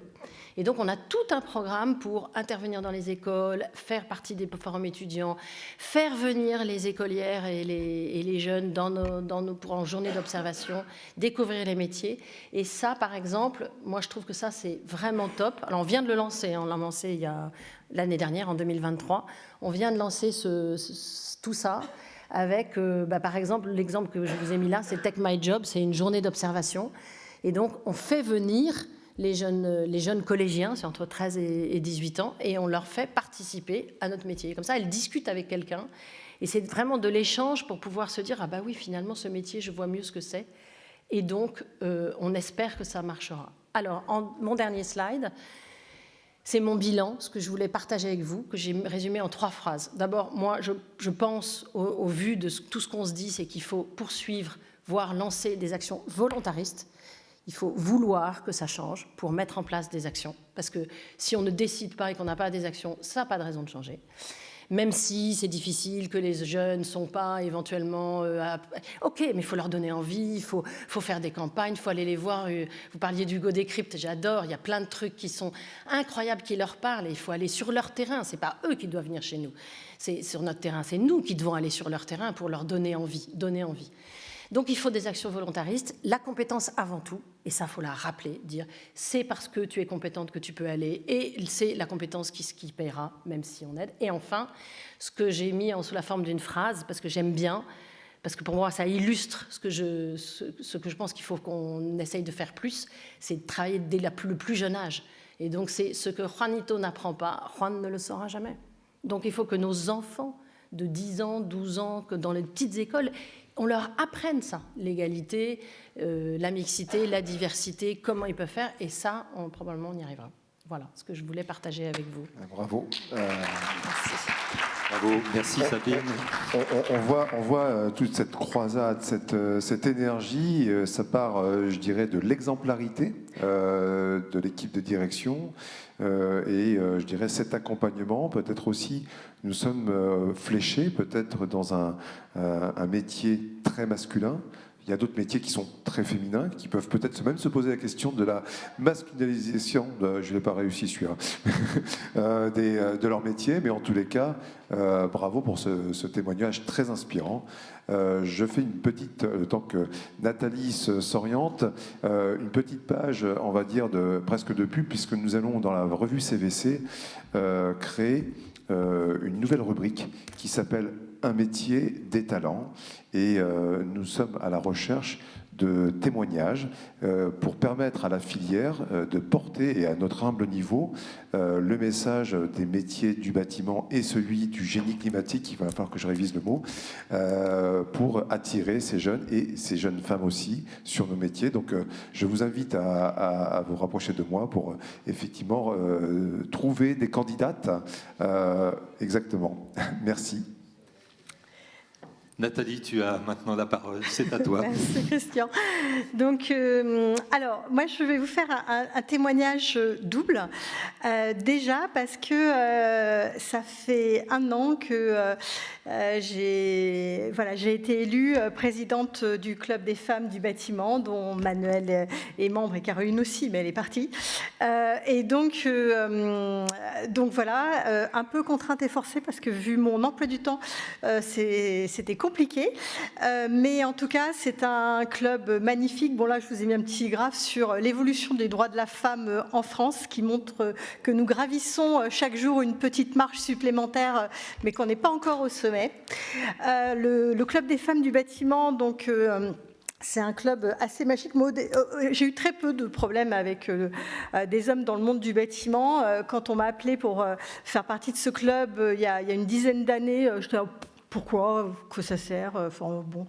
Et donc, on a tout un programme pour intervenir dans les écoles, faire partie des forums étudiants, faire venir les écolières et les jeunes pour en journée d'observation, découvrir les métiers. Et ça, par exemple, moi, je trouve que ça, c'est vraiment top. Alors, on vient de le lancer. On l'a lancé il y a l'année dernière, en 2023. On vient de lancer tout ça avec, par exemple, l'exemple que je vous ai mis là, c'est Tech My Job. C'est une journée d'observation. Et donc, on fait venir les jeunes collégiens, c'est entre 13 et 18 ans, et on leur fait participer à notre métier. Comme ça, elles discutent avec quelqu'un, et c'est vraiment de l'échange pour pouvoir se dire « Ah bah oui, finalement, ce métier, je vois mieux ce que c'est ». Et donc, on espère que ça marchera. Alors, mon dernier slide, c'est mon bilan, ce que je voulais partager avec vous, que j'ai résumé en 3 phrases. D'abord, moi, je pense, au vu de tout ce qu'on se dit, c'est qu'il faut poursuivre, voire lancer des actions volontaristes. Il faut vouloir que ça change pour mettre en place des actions. Parce que si on ne décide pas et qu'on n'a pas des actions, ça n'a pas de raison de changer. Même si c'est difficile, que les jeunes ne sont pas éventuellement... OK, mais il faut leur donner envie, il faut faire des campagnes, il faut aller les voir. Vous parliez d'Hugo Décrypte, j'adore. Il y a plein de trucs qui sont incroyables qui leur parlent. Et il faut aller sur leur terrain. Ce n'est pas eux qui doivent venir chez nous. C'est sur notre terrain. C'est nous qui devons aller sur leur terrain pour leur donner envie. Donc, il faut des actions volontaristes, la compétence avant tout, et ça, il faut la rappeler, dire c'est parce que tu es compétente que tu peux aller, et c'est la compétence qui paiera, même si on aide. Et enfin, ce que j'ai mis sous la forme d'une phrase, parce que j'aime bien, parce que pour moi, ça illustre ce que je pense qu'il faut qu'on essaye de faire plus, c'est de travailler dès le plus jeune âge. Et donc, c'est ce que Juanito n'apprend pas, Juan ne le saura jamais. Donc, il faut que nos enfants de 10 ans, 12 ans, que dans les petites écoles, on leur apprenne ça, l'égalité, la mixité, la diversité, comment ils peuvent faire, et ça, probablement, on y arrivera. Voilà ce que je voulais partager avec vous. Bravo. Merci. Bravo, merci Sabine. On voit toute cette croisade, cette énergie, ça part, je dirais, de l'exemplarité de l'équipe de direction et je dirais cet accompagnement, peut-être aussi, nous sommes fléchés peut-être dans un métier très masculin. Il y a d'autres métiers qui sont très féminins, qui peuvent peut-être même se poser la question de la masculinisation, je n'ai pas réussi celui-là, de leur métier, mais en tous les cas, bravo pour ce témoignage très inspirant. Je fais une petite, le temps que Nathalie s'oriente, une petite page, on va dire, presque de pub, puisque nous allons, dans la revue CVC, créer une nouvelle rubrique qui s'appelle Un métier, des talents, et nous sommes à la recherche de témoignages pour permettre à la filière de porter, et à notre humble niveau, le message des métiers du bâtiment et celui du génie climatique, il va falloir que je révise le mot, pour attirer ces jeunes et ces jeunes femmes aussi sur nos métiers. Donc je vous invite à vous rapprocher de moi pour effectivement trouver des candidates. Exactement. Merci. Nathalie, tu as maintenant la parole, c'est à toi. Merci Christian. Donc, alors, moi je vais vous faire un témoignage double. Déjà parce que ça fait 1 an que j'ai été élue présidente du Club des femmes du bâtiment, dont Manuel est membre et Caroline aussi, mais elle est partie. Et donc voilà, un peu contrainte et forcée parce que vu mon emploi du temps, c'était compliqué. Mais en tout cas, c'est un club magnifique. Bon, là, je vous ai mis un petit graphe sur l'évolution des droits de la femme en France qui montre que nous gravissons chaque jour une petite marche supplémentaire, mais qu'on n'est pas encore au sommet. Le Club des femmes du bâtiment, donc... c'est un club assez magique. J'ai eu très peu de problèmes avec des hommes dans le monde du bâtiment. Quand on m'a appelé pour faire partie de ce club il y a une dizaine d'années, j'étais pourquoi, que ça sert, enfin bon.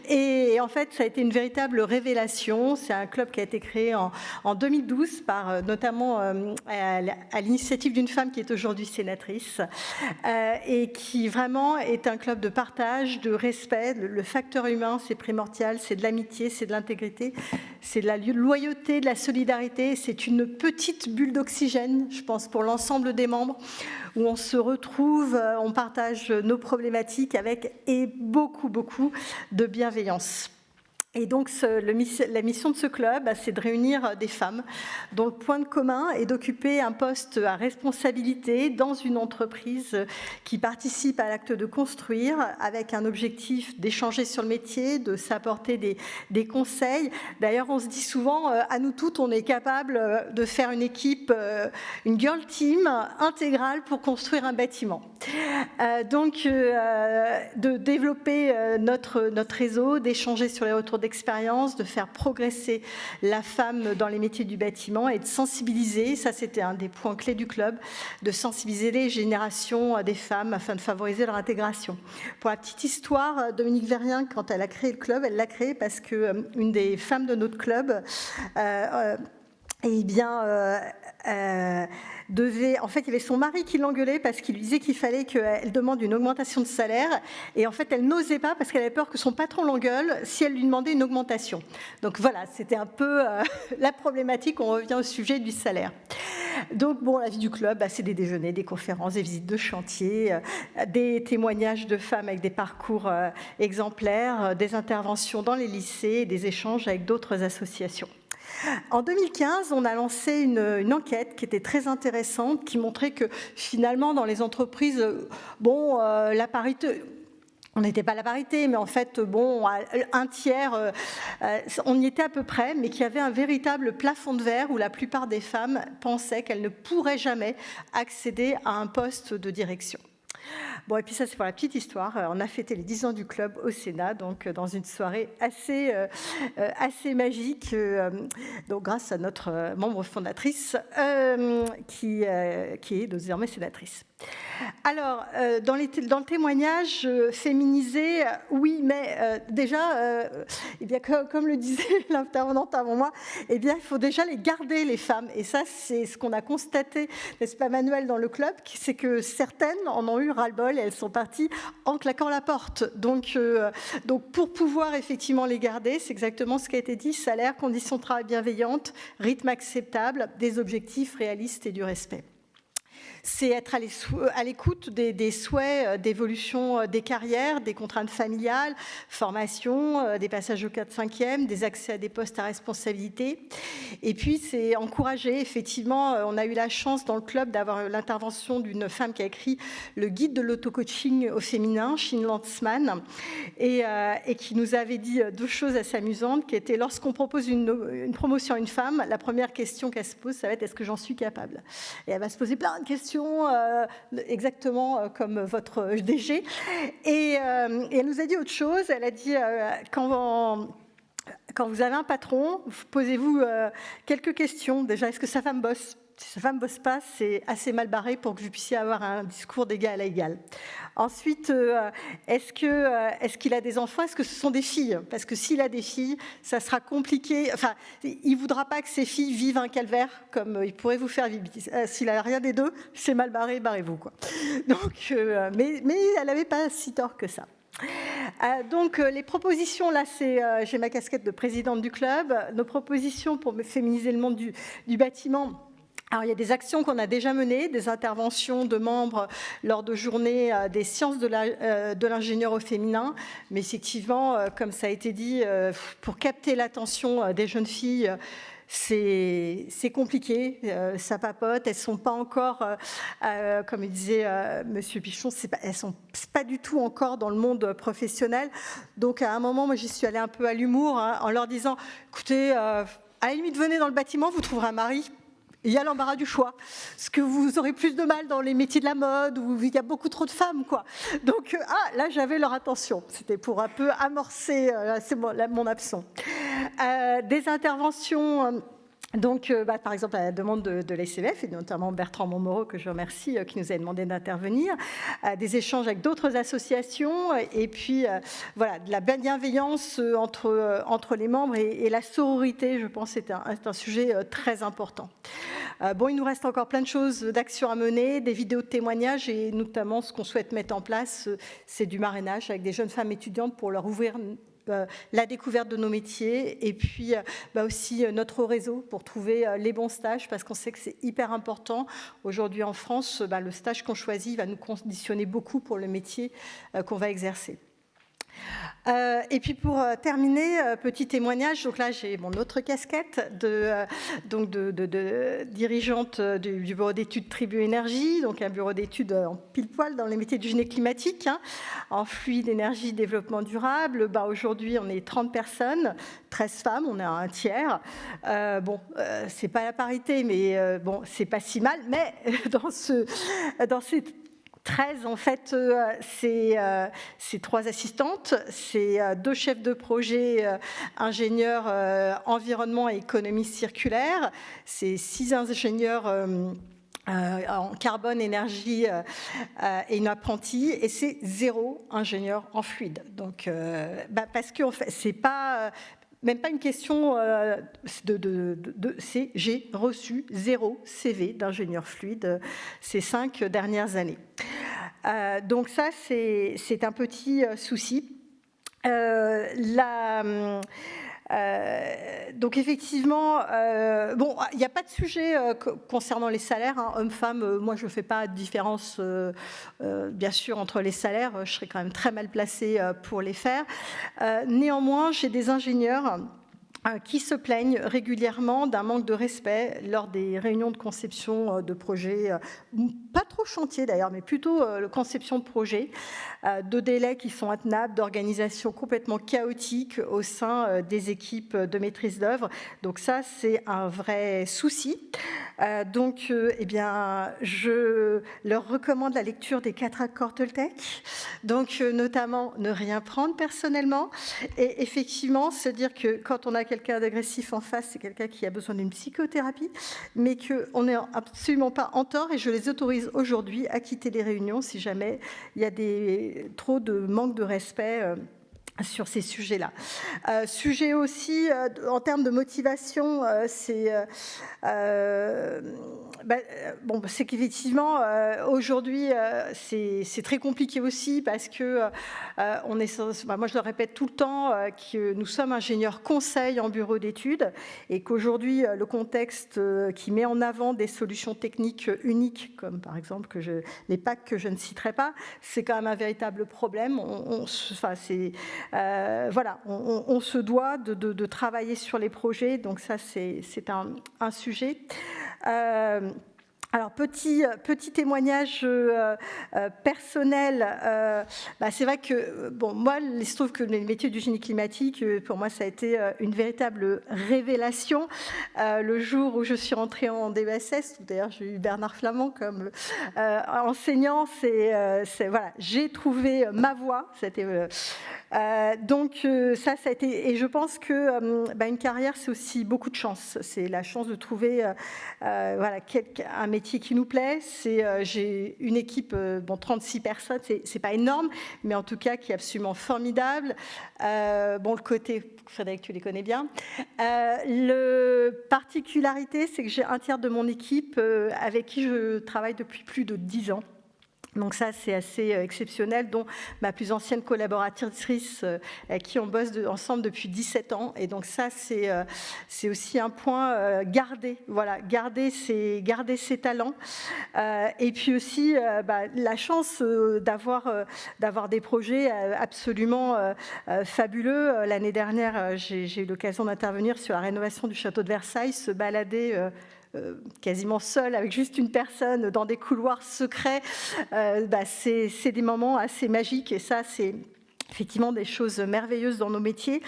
Et en fait, ça a été une véritable révélation. C'est un club qui a été créé en 2012 par notamment à l'initiative d'une femme qui est aujourd'hui sénatrice et qui vraiment est un club de partage, de respect. Le facteur humain, c'est primordial, c'est de l'amitié, c'est de l'intégrité, c'est de la loyauté, de la solidarité. C'est une petite bulle d'oxygène, je pense, pour l'ensemble des membres, où on se retrouve, on partage nos problématiques avec et beaucoup de bienveillance. Et donc, la mission de ce club, c'est de réunir des femmes dont le point de commun est d'occuper un poste à responsabilité dans une entreprise qui participe à l'acte de construire, avec un objectif d'échanger sur le métier, de s'apporter des conseils. D'ailleurs, on se dit souvent, à nous toutes, on est capable de faire une équipe, une girl team intégrale pour construire un bâtiment. Donc, de développer notre réseau, d'échanger sur les retours d'expérience, de faire progresser la femme dans les métiers du bâtiment et de sensibiliser, ça c'était un des points clés du club, de sensibiliser les générations des femmes afin de favoriser leur intégration. Pour la petite histoire, Dominique Verrien, quand elle a créé le club, elle l'a créé parce qu'une des femmes de notre club en fait, il y avait son mari qui l'engueulait parce qu'il lui disait qu'il fallait qu'elle demande une augmentation de salaire. Et en fait, elle n'osait pas parce qu'elle avait peur que son patron l'engueule si elle lui demandait une augmentation. Donc voilà, c'était un peu la problématique. On revient au sujet du salaire. Donc bon, la vie du club, c'est des déjeuners, des conférences, des visites de chantier, des témoignages de femmes avec des parcours exemplaires, des interventions dans les lycées, des échanges avec d'autres associations. En 2015, on a lancé une enquête qui était très intéressante, qui montrait que finalement, dans les entreprises, la parité... On n'était pas à la parité, mais en fait, un tiers, on y était à peu près, mais qu'il y avait un véritable plafond de verre où la plupart des femmes pensaient qu'elles ne pourraient jamais accéder à un poste de direction. Bon, et puis ça, c'est pour la petite histoire. On a fêté les 10 ans du club au Sénat, donc dans une soirée assez magique, donc grâce à notre membre fondatrice qui est désormais sénatrice. Alors, dans le témoignage féminisé, oui, mais déjà, eh bien, comme le disait l'intervenante avant moi, eh bien, il faut déjà les garder, les femmes. Et ça, c'est ce qu'on a constaté, n'est-ce pas, Manuel, dans le club, c'est que certaines en ont eu ras-le-bol et elles sont parties en claquant la porte. Donc pour pouvoir effectivement les garder, c'est exactement ce qui a été dit, salaire, conditions de travail bienveillantes, rythme acceptable, des objectifs réalistes et du respect. C'est être à l'écoute des souhaits d'évolution des carrières, des contraintes familiales, formation, des passages au 4-5e, des accès à des postes à responsabilité. Et puis, c'est encourager, effectivement, on a eu la chance dans le club d'avoir l'intervention d'une femme qui a écrit le guide de l'auto-coaching au féminin, Shin Lantzmann, et qui nous avait dit deux choses assez amusantes, qui étaient lorsqu'on propose une promotion à une femme, la première question qu'elle se pose, ça va être « est-ce que j'en suis capable ?» Et elle va se poser plein de questions, exactement comme votre DG. Et elle nous a dit autre chose. Elle a dit quand vous avez un patron, posez-vous quelques questions. Déjà, est-ce que sa femme bosse ? Si sa femme ne bosse pas, c'est assez mal barré pour que vous puissiez avoir un discours d'égal à égal. Ensuite, est-ce qu'il a des enfants ? Est-ce que ce sont des filles ? Parce que s'il a des filles, ça sera compliqué. Enfin, il ne voudra pas que ses filles vivent un calvaire comme il pourrait vous faire vivre. S'il n'a rien des deux, c'est mal barré, barrez-vous, quoi. Donc, mais elle n'avait pas si tort que ça. Donc les propositions, là, j'ai ma casquette de présidente du club. Nos propositions pour féminiser le monde du bâtiment. Alors, il y a des actions qu'on a déjà menées, des interventions de membres lors de journées des sciences de l'ingénieur au féminin. Mais effectivement, comme ça a été dit, pour capter l'attention des jeunes filles, c'est compliqué, ça papote, elles ne sont pas encore, comme disait Monsieur Pichon, elles ne sont pas du tout encore dans le monde professionnel. Donc à un moment, moi j'y suis allée un peu à l'humour, en leur disant, écoutez, à la limite, venez dans le bâtiment, vous trouverez un mari. Il y a l'embarras du choix, parce que vous aurez plus de mal dans les métiers de la mode où il y a beaucoup trop de femmes, quoi. Donc là, j'avais leur attention. C'était pour un peu amorcer mon absent. Des interventions Donc, par exemple, à la demande de l'SCVF, et notamment Bertrand Montmoreau, que je remercie, qui nous a demandé d'intervenir, des échanges avec d'autres associations, et puis voilà, de la bienveillance entre les membres et la sororité, je pense, c'est un sujet très important. Bon, il nous reste encore plein de choses, d'actions à mener, des vidéos de témoignages, et notamment ce qu'on souhaite mettre en place, c'est du marrainage avec des jeunes femmes étudiantes pour leur ouvrir la découverte de nos métiers, et puis aussi notre réseau pour trouver les bons stages, parce qu'on sait que c'est hyper important. Aujourd'hui en France, le stage qu'on choisit va nous conditionner beaucoup pour le métier qu'on va exercer. Et puis pour terminer, petit témoignage, donc là j'ai mon autre casquette de dirigeante du bureau d'études Tribu Énergie, donc un bureau d'études en pile poil dans les métiers du génie climatique, en fluide énergie développement durable. Aujourd'hui on est 30 personnes, 13 femmes, on est à un tiers. C'est pas la parité, mais bon, c'est pas si mal, mais dans ces 13, en fait, c'est 3 assistantes, c'est 2 chefs de projet ingénieurs environnement et économie circulaire, c'est 6 ingénieurs en carbone, énergie et une apprentie, et c'est 0 ingénieur en fluide. Donc, parce que en fait, c'est pas... Même pas une question c'est j'ai reçu 0 CV d'ingénieur fluide ces 5 dernières années. Donc ça, c'est un petit souci. Donc effectivement, il n'y a pas de sujet concernant les salaires, hommes-femmes. Moi, je ne fais pas de différence, bien sûr, entre les salaires. Je serais quand même très mal placée pour les faire. Néanmoins, j'ai des ingénieurs qui se plaignent régulièrement d'un manque de respect lors des réunions de conception de projets, pas trop chantier d'ailleurs, mais plutôt conception de projets, de délais qui sont intenables, d'organisation complètement chaotique au sein des équipes de maîtrise d'œuvre. Donc ça, c'est un vrai souci. Donc, je leur recommande la lecture des 4 accords Toltec, donc notamment ne rien prendre personnellement, et effectivement se dire que quand on a quelqu'un d'agressif en face, c'est quelqu'un qui a besoin d'une psychothérapie, mais qu'on n'est absolument pas en tort, et je les autorise aujourd'hui à quitter les réunions si jamais il y a trop de manque de respect sur ces sujets-là. Sujet aussi, en termes de motivation, c'est qu'effectivement, aujourd'hui, c'est très compliqué aussi parce que moi je le répète tout le temps, que nous sommes ingénieurs conseils en bureau d'études et qu'aujourd'hui, le contexte qui met en avant des solutions techniques uniques, comme par exemple les PAC que je ne citerai pas, c'est quand même un véritable problème. On se doit de travailler sur les projets, donc ça c'est un sujet. Alors, petit témoignage personnel, c'est vrai que, moi, il se trouve que les métiers du génie climatique, pour moi, ça a été une véritable révélation. Le jour où je suis rentrée en DESS, d'ailleurs, j'ai eu Bernard Flamand comme enseignant, j'ai trouvé ma voie. Donc, ça a été... Et je pense que une carrière, c'est aussi beaucoup de chance. C'est la chance de trouver un métier qui nous plaît. J'ai une équipe, 36 personnes, c'est pas énorme, mais en tout cas qui est absolument formidable. Le côté, Frédéric, tu les connais bien. La particularité, c'est que j'ai un tiers de mon équipe avec qui je travaille depuis plus de 10 ans. Donc ça, c'est assez exceptionnel, dont ma plus ancienne collaboratrice avec qui on bosse ensemble depuis 17 ans. Et donc ça, c'est aussi un point, garder ses talents. Et puis aussi, la chance d'avoir des projets absolument fabuleux. L'année dernière, j'ai eu l'occasion d'intervenir sur la rénovation du château de Versailles, se balader quasiment seul, avec juste une personne dans des couloirs secrets, c'est des moments assez magiques, et ça, c'est effectivement des choses merveilleuses dans nos métiers.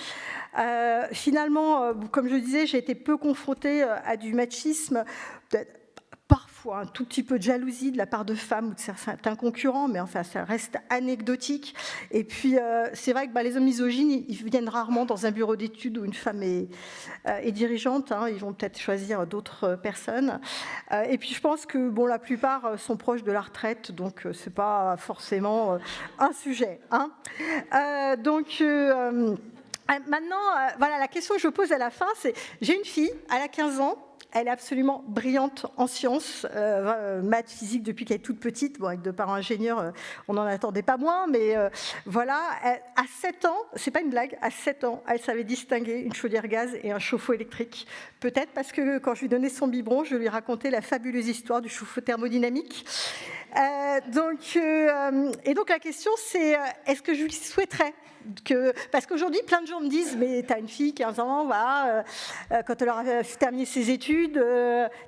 Finalement, comme je disais, j'ai été peu confrontée à du machisme, parfois un tout petit peu de jalousie de la part de femmes ou de certains concurrents, mais enfin, ça reste anecdotique. Et puis, c'est vrai que les hommes misogynes, ils viennent rarement dans un bureau d'études où une femme est dirigeante. Hein, ils vont peut-être choisir d'autres personnes. Et puis, je pense que la plupart sont proches de la retraite, donc c'est pas forcément un sujet. Hein. Maintenant, voilà, la question que je pose à la fin, c'est, j'ai une fille, elle a 15 ans, elle est absolument brillante en sciences, maths, physique depuis qu'elle est toute petite. Bon, avec deux parents ingénieurs, on n'en attendait pas moins, mais voilà. À 7 ans, c'est pas une blague, à 7 ans, elle savait distinguer une chaudière gaz et un chauffe-eau électrique. Peut-être parce que quand je lui donnais son biberon, je lui racontais la fabuleuse histoire du chauffe-eau thermodynamique. Donc la question, c'est est-ce que je lui souhaiterais parce qu'aujourd'hui, plein de gens me disent, mais tu as une fille, 15 ans, voilà, quand elle aura terminé ses études,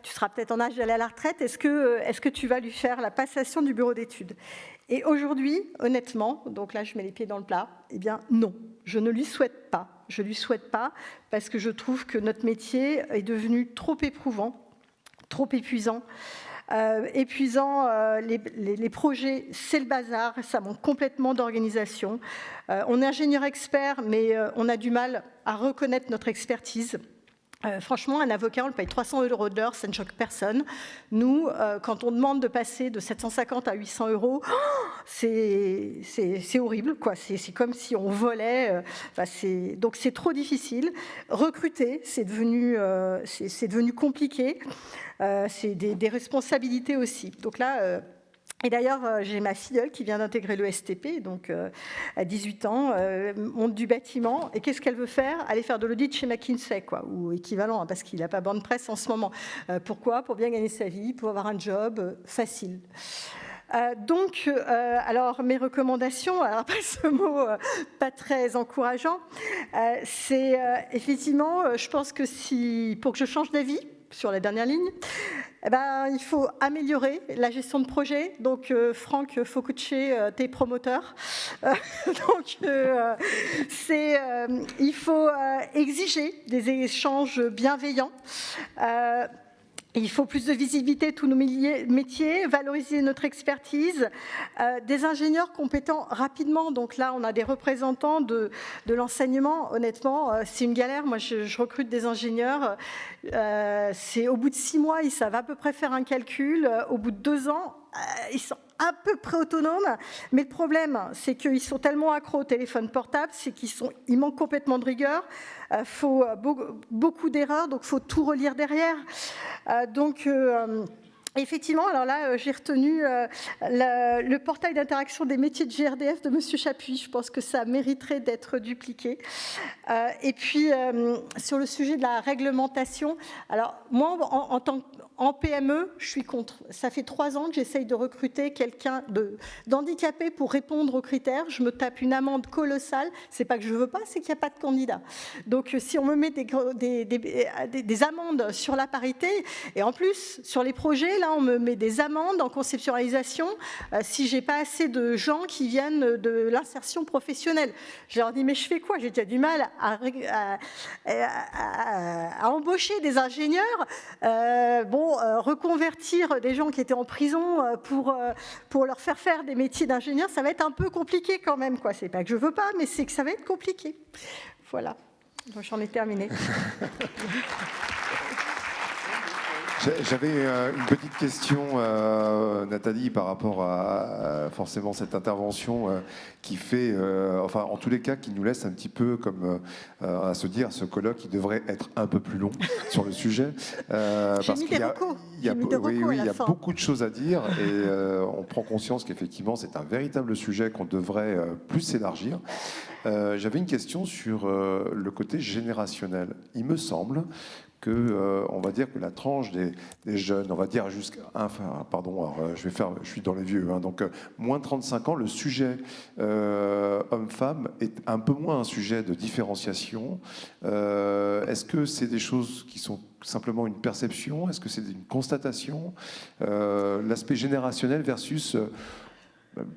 tu seras peut-être en âge d'aller à la retraite, est-ce que tu vas lui faire la passation du bureau d'études? Et aujourd'hui, honnêtement, donc là je mets les pieds dans le plat, eh bien non, je ne lui souhaite pas. Je ne lui souhaite pas parce que je trouve que notre métier est devenu trop éprouvant, trop épuisant. Les projets, c'est le bazar, ça manque complètement d'organisation. On est ingénieur expert, mais on a du mal à reconnaître notre expertise. Franchement, un avocat, on le paye 300 € de l'heure, ça ne choque personne. Nous, quand on demande de passer de 750 à 800 €, c'est horrible, quoi. C'est comme si on volait. Donc c'est trop difficile. Recruter, c'est devenu compliqué. C'est des responsabilités aussi. Donc là, et d'ailleurs, j'ai ma filleule qui vient d'intégrer le STP, donc à 18 ans, monde du bâtiment. Et qu'est-ce qu'elle veut faire? Aller faire de l'audit chez McKinsey, quoi, ou équivalent, hein, parce qu'il n'a pas bonne presse en ce moment. Pourquoi? Pour bien gagner sa vie, pour avoir un job facile. Alors mes recommandations, alors après ce mot pas très encourageant, c'est effectivement, je pense que pour que je change d'avis sur la dernière ligne, il faut améliorer la gestion de projet. Donc, Franck, il faut coacher tes promoteurs. Il faut exiger des échanges bienveillants. Il faut plus de visibilité de tous nos métiers, valoriser notre expertise, des ingénieurs compétents rapidement. Donc là, on a des représentants de l'enseignement. Honnêtement, c'est une galère. Moi, je recrute des ingénieurs. C'est au bout de 6 mois, ils savent à peu près faire un calcul. Au bout de 2 ans, ils sont à peu près autonomes, mais le problème, c'est qu'ils sont tellement accros au téléphone portable, c'est qu'ils manquent complètement de rigueur, faut beaucoup d'erreurs, donc il faut tout relire derrière. Effectivement, alors là, j'ai retenu le portail d'interaction des métiers de GRDF de Monsieur Chapuis. Je pense que ça mériterait d'être dupliqué. Et puis, sur le sujet de la réglementation, alors moi, en PME, je suis contre. Ça fait 3 ans que j'essaye de recruter quelqu'un d'handicapé pour répondre aux critères. Je me tape une amende colossale. C'est pas que je veux pas, c'est qu'il n'y a pas de candidat. Donc, si on me met des amendes sur la parité, et en plus, sur les projets, là, on me met des amendes en conceptualisation si j'ai pas assez de gens qui viennent de l'insertion professionnelle. Je leur dis, mais je fais quoi? J'ai déjà du mal à embaucher des ingénieurs. Reconvertir des gens qui étaient en prison pour leur faire des métiers d'ingénieur, ça va être un peu compliqué quand même, quoi. C'est pas que je veux pas, mais c'est que ça va être compliqué. Voilà. Donc, j'en ai terminé. J'avais une petite question, Nathalie, par rapport à forcément cette intervention qui fait, enfin en tous les cas, qui nous laisse un petit peu comme à se dire, ce colloque qui devrait être un peu plus long sur le sujet. Parce qu'il y a beaucoup de choses à dire et on prend conscience qu'effectivement c'est un véritable sujet qu'on devrait plus s'élargir. J'avais une question sur le côté générationnel. Il me semble on va dire que la tranche des jeunes, on va dire jusqu'à... pardon, alors, je suis dans les vieux, hein, donc moins de 35 ans, le sujet homme-femme est un peu moins un sujet de différenciation. Est-ce que c'est des choses qui sont simplement une perception? Est-ce que c'est une constatation? L'aspect générationnel versus...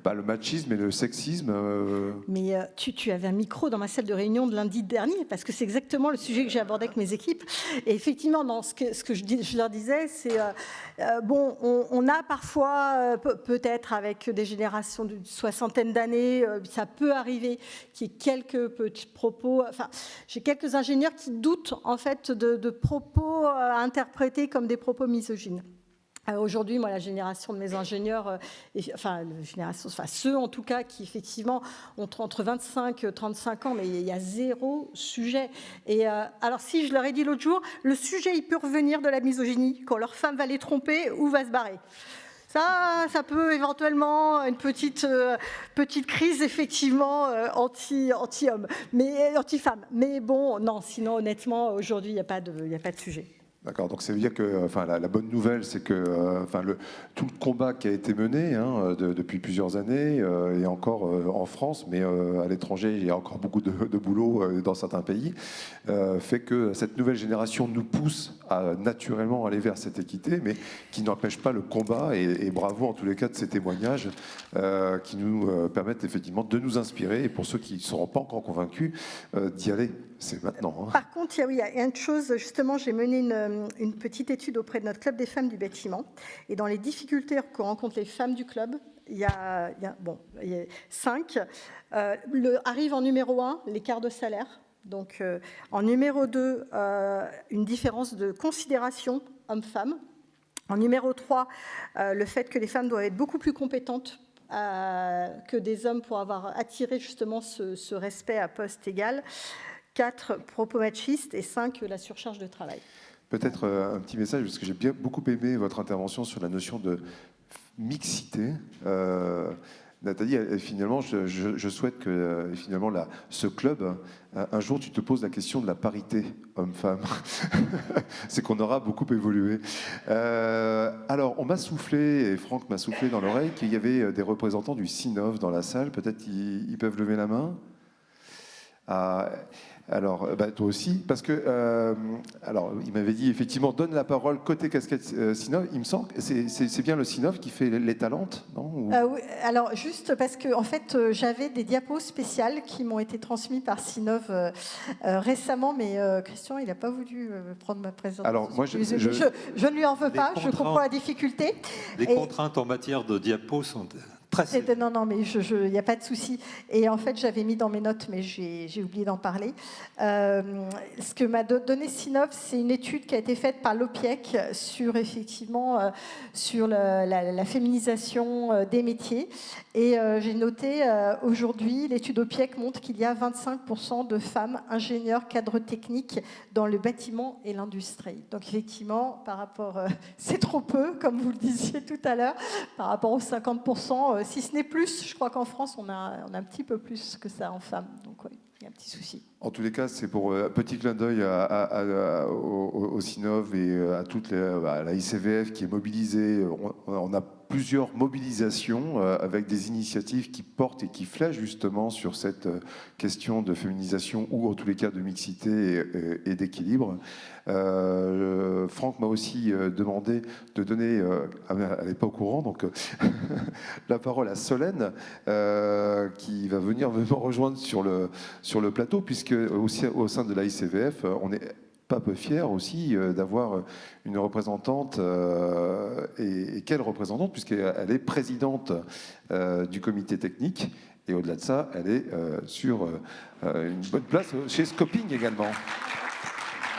pas le machisme, mais le sexisme. Mais tu avais un micro dans ma salle de réunion de lundi dernier, parce que c'est exactement le sujet que j'ai abordé avec mes équipes. Et effectivement, dans ce que je leur disais, c'est bon, on a parfois, peut-être avec des générations d'une soixantaine d'années, ça peut arriver qu'il y ait quelques petits propos. Enfin, j'ai quelques ingénieurs qui doutent en fait de propos interprétés comme des propos misogynes. Aujourd'hui, moi, la génération de mes ingénieurs, ceux en tout cas qui effectivement ont entre 25 et 35 ans, mais il y a zéro sujet. Et alors, si je leur ai dit l'autre jour, le sujet, il peut revenir de la misogynie, quand leur femme va les tromper ou va se barrer. Ça peut éventuellement une petite crise effectivement anti-homme, mais anti-femme. Mais bon, non, sinon honnêtement, aujourd'hui, il n'y a pas de sujet. D'accord, donc ça veut dire que la bonne nouvelle, c'est que tout le combat qui a été mené depuis plusieurs années, et encore en France, mais à l'étranger, il y a encore beaucoup de boulot dans certains pays, fait que cette nouvelle génération nous pousse à naturellement aller vers cette équité, mais qui n'empêche pas le combat, et bravo en tous les cas de ces témoignages qui nous permettent effectivement de nous inspirer, et pour ceux qui ne seront pas encore convaincus, d'y aller. C'est maintenant. Par contre, il y a une chose, justement, j'ai mené une petite étude auprès de notre club des femmes du bâtiment. Et dans les difficultés que rencontrent les femmes du club, il y a 5. Arrive en numéro 1, l'écart de salaire. Donc, en numéro 2, une différence de considération homme-femme. En numéro 3, le fait que les femmes doivent être beaucoup plus compétentes que des hommes pour avoir attiré justement ce respect à poste égal. 4, propos machistes, et 5, la surcharge de travail. Peut-être un petit message, parce que j'ai beaucoup aimé votre intervention sur la notion de mixité. Nathalie, finalement, je souhaite que finalement ce club, un jour, tu te poses la question de la parité homme-femme. C'est qu'on aura beaucoup évolué. Alors, on m'a soufflé, et Franck m'a soufflé dans l'oreille, qu'il y avait des représentants du CINOV dans la salle. Peut-être qu'ils peuvent lever la main. Alors, toi aussi, parce que, alors, il m'avait dit effectivement, donne la parole côté casquette CINOV. Il me semble que c'est bien le CINOV qui fait les talentes, non oui, alors, juste parce que, en fait, j'avais des diapos spéciales qui m'ont été transmises par CINOV récemment, mais Christian, il n'a pas voulu prendre ma présentation. Alors, moi, je ne lui en veux pas, je comprends la difficulté. Les contraintes en matière de diapos sont... Non, mais il n'y a pas de souci. Et en fait, j'avais mis dans mes notes, mais j'ai oublié d'en parler. Ce que m'a donné CINOV, c'est une étude qui a été faite par l'OPIEC sur, effectivement, sur la féminisation des métiers. Et j'ai noté, aujourd'hui, l'étude OPIEC montre qu'il y a 25% de femmes ingénieurs, cadres techniques dans le bâtiment et l'industrie. Donc, effectivement, par rapport... c'est trop peu, comme vous le disiez tout à l'heure, par rapport aux 50%, si ce n'est plus, je crois qu'en France, on a un petit peu plus que ça en femmes. Donc, oui, il y a un petit souci. En tous les cas, c'est pour un petit clin d'œil au CINOV et à toute la ICVF qui est mobilisée. On a plusieurs mobilisations avec des initiatives qui portent et qui flèchent justement sur cette question de féminisation ou en tous les cas de mixité et d'équilibre. Franck m'a aussi demandé de donner, elle n'est pas au courant, donc la parole à Solène qui va venir me rejoindre sur le plateau, puisque aussi au sein de la ICVF, on est pas peu fier aussi d'avoir une représentante, et quelle représentante, puisqu'elle est présidente du comité technique, et au-delà de ça, elle est sur une bonne place chez Scoping également.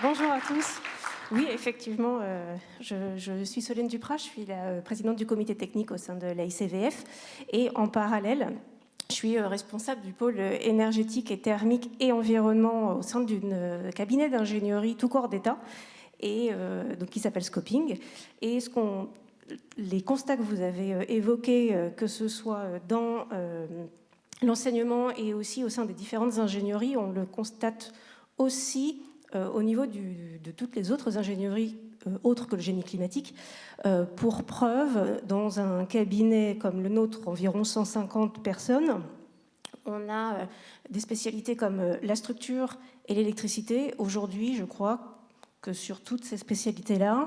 Bonjour à tous. Oui, effectivement, je suis Solène Duprat, je suis la présidente du comité technique au sein de la ICVF, et en parallèle, je suis responsable du pôle énergétique et thermique et environnement au sein d'un cabinet d'ingénierie tout corps d'État, et donc qui s'appelle Scoping. Et les constats que vous avez évoqués, que ce soit dans l'enseignement et aussi au sein des différentes ingénieries, on le constate aussi au niveau de toutes les autres ingénieries autres que le génie climatique. Pour preuve, dans un cabinet comme le nôtre, environ 150 personnes, on a des spécialités comme la structure et l'électricité. Aujourd'hui, je crois que sur toutes ces spécialités-là,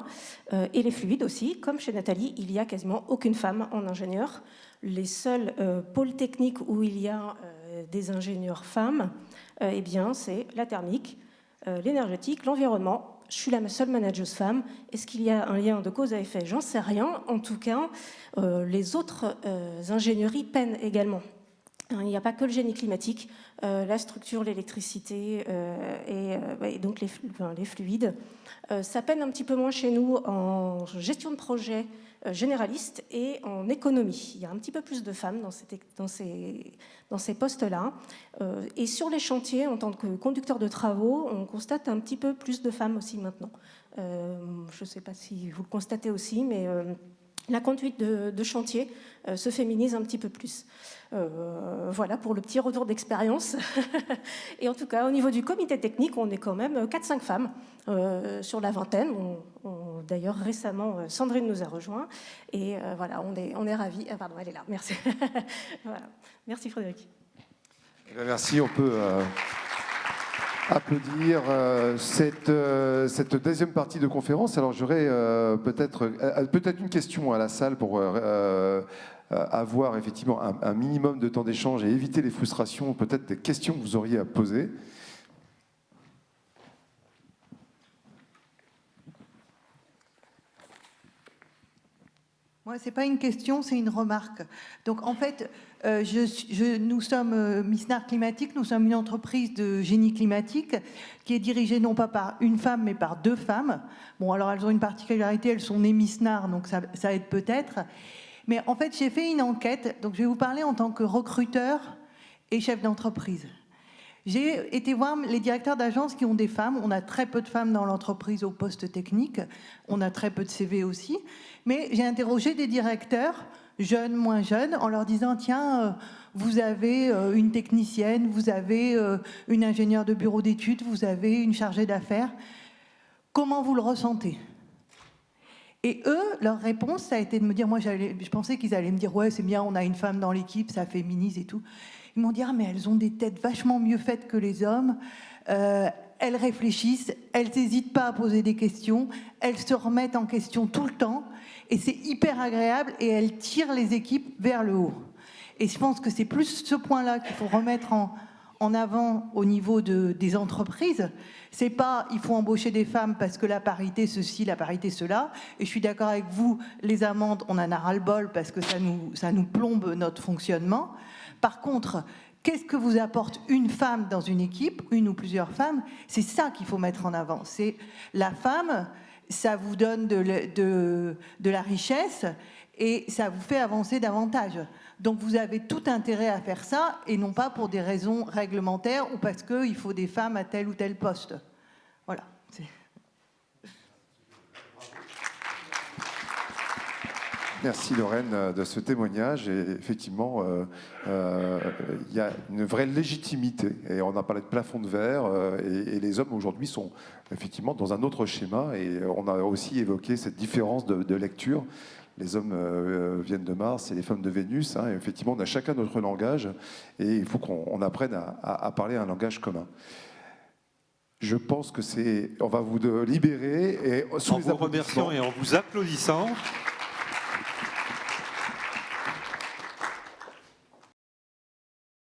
et les fluides aussi, comme chez Nathalie, il n'y a quasiment aucune femme en ingénieur. Les seuls pôles techniques où il y a des ingénieurs femmes, eh bien, c'est la thermique, l'énergétique, l'environnement. Je suis la seule manageuse femme. Est-ce qu'il y a un lien de cause à effet? J'en sais rien. En tout cas, les autres ingénieries peinent également. Il n'y a pas que le génie climatique, la structure, l'électricité et donc les fluides. Ça peine un petit peu moins chez nous en gestion de projet généraliste et en économie. Il y a un petit peu plus de femmes dans ces postes-là. Et sur les chantiers, en tant que conducteur de travaux, on constate un petit peu plus de femmes aussi maintenant. Je ne sais pas si vous le constatez aussi, mais la conduite de chantier se féminise un petit peu plus. Voilà pour le petit retour d'expérience. Et en tout cas, au niveau du comité technique, on est quand même 4-5 femmes sur la vingtaine. D'ailleurs, récemment, Sandrine nous a rejoints. Et voilà, on est ravis. Ah, pardon, elle est là. Merci. Voilà. Merci Frédéric. Merci, on peut applaudir cette deuxième partie de conférence. Alors j'aurais peut-être une question à la salle pour avoir effectivement un minimum de temps d'échange et éviter les frustrations, peut-être des questions que vous auriez à poser. Moi, ce n'est pas une question, c'est une remarque. Donc, en fait, nous sommes Misnar Climatique, nous sommes une entreprise de génie climatique qui est dirigée non pas par une femme, mais par 2 femmes. Bon, alors, elles ont une particularité, elles sont nées Misnar, donc ça aide peut-être. Mais en fait, j'ai fait une enquête, donc je vais vous parler en tant que recruteur et chef d'entreprise. J'ai été voir les directeurs d'agences qui ont des femmes. On a très peu de femmes dans l'entreprise au poste technique. On a très peu de CV aussi. Mais j'ai interrogé des directeurs, jeunes, moins jeunes, en leur disant, tiens, vous avez une technicienne, vous avez une ingénieure de bureau d'études, vous avez une chargée d'affaires. Comment vous le ressentez ? Et eux, leur réponse, ça a été de me dire, moi, je pensais qu'ils allaient me dire, ouais, c'est bien, on a une femme dans l'équipe, ça féminise et tout. Ils m'ont dit, ah, mais elles ont des têtes vachement mieux faites que les hommes. Elles réfléchissent, elles n'hésitent pas à poser des questions, elles se remettent en question tout le temps, et c'est hyper agréable, et elles tirent les équipes vers le haut. Et je pense que c'est plus ce point-là qu'il faut remettre en avant au niveau des entreprises. C'est pas il faut embaucher des femmes parce que la parité ceci, la parité cela. Et je suis d'accord avec vous, les amendes, on en a ras-le-bol parce que ça nous plombe notre fonctionnement. Par contre, qu'est-ce que vous apporte une femme dans une équipe, une ou plusieurs femmes? C'est ça qu'il faut mettre en avant. C'est la femme, ça vous donne de la richesse et ça vous fait avancer davantage. Donc vous avez tout intérêt à faire ça, et non pas pour des raisons réglementaires ou parce qu'il faut des femmes à tel ou tel poste. Voilà. Merci Lorraine de ce témoignage. Et effectivement, il y a une vraie légitimité. Et on a parlé de plafond de verre, et les hommes aujourd'hui sont effectivement dans un autre schéma. Et on a aussi évoqué cette différence de lecture. Les hommes viennent de Mars et les femmes de Vénus. Hein, et effectivement, on a chacun notre langage et il faut qu'on apprenne à parler un langage commun. Je pense que on va vous libérer et en vous remerciant et en vous applaudissant.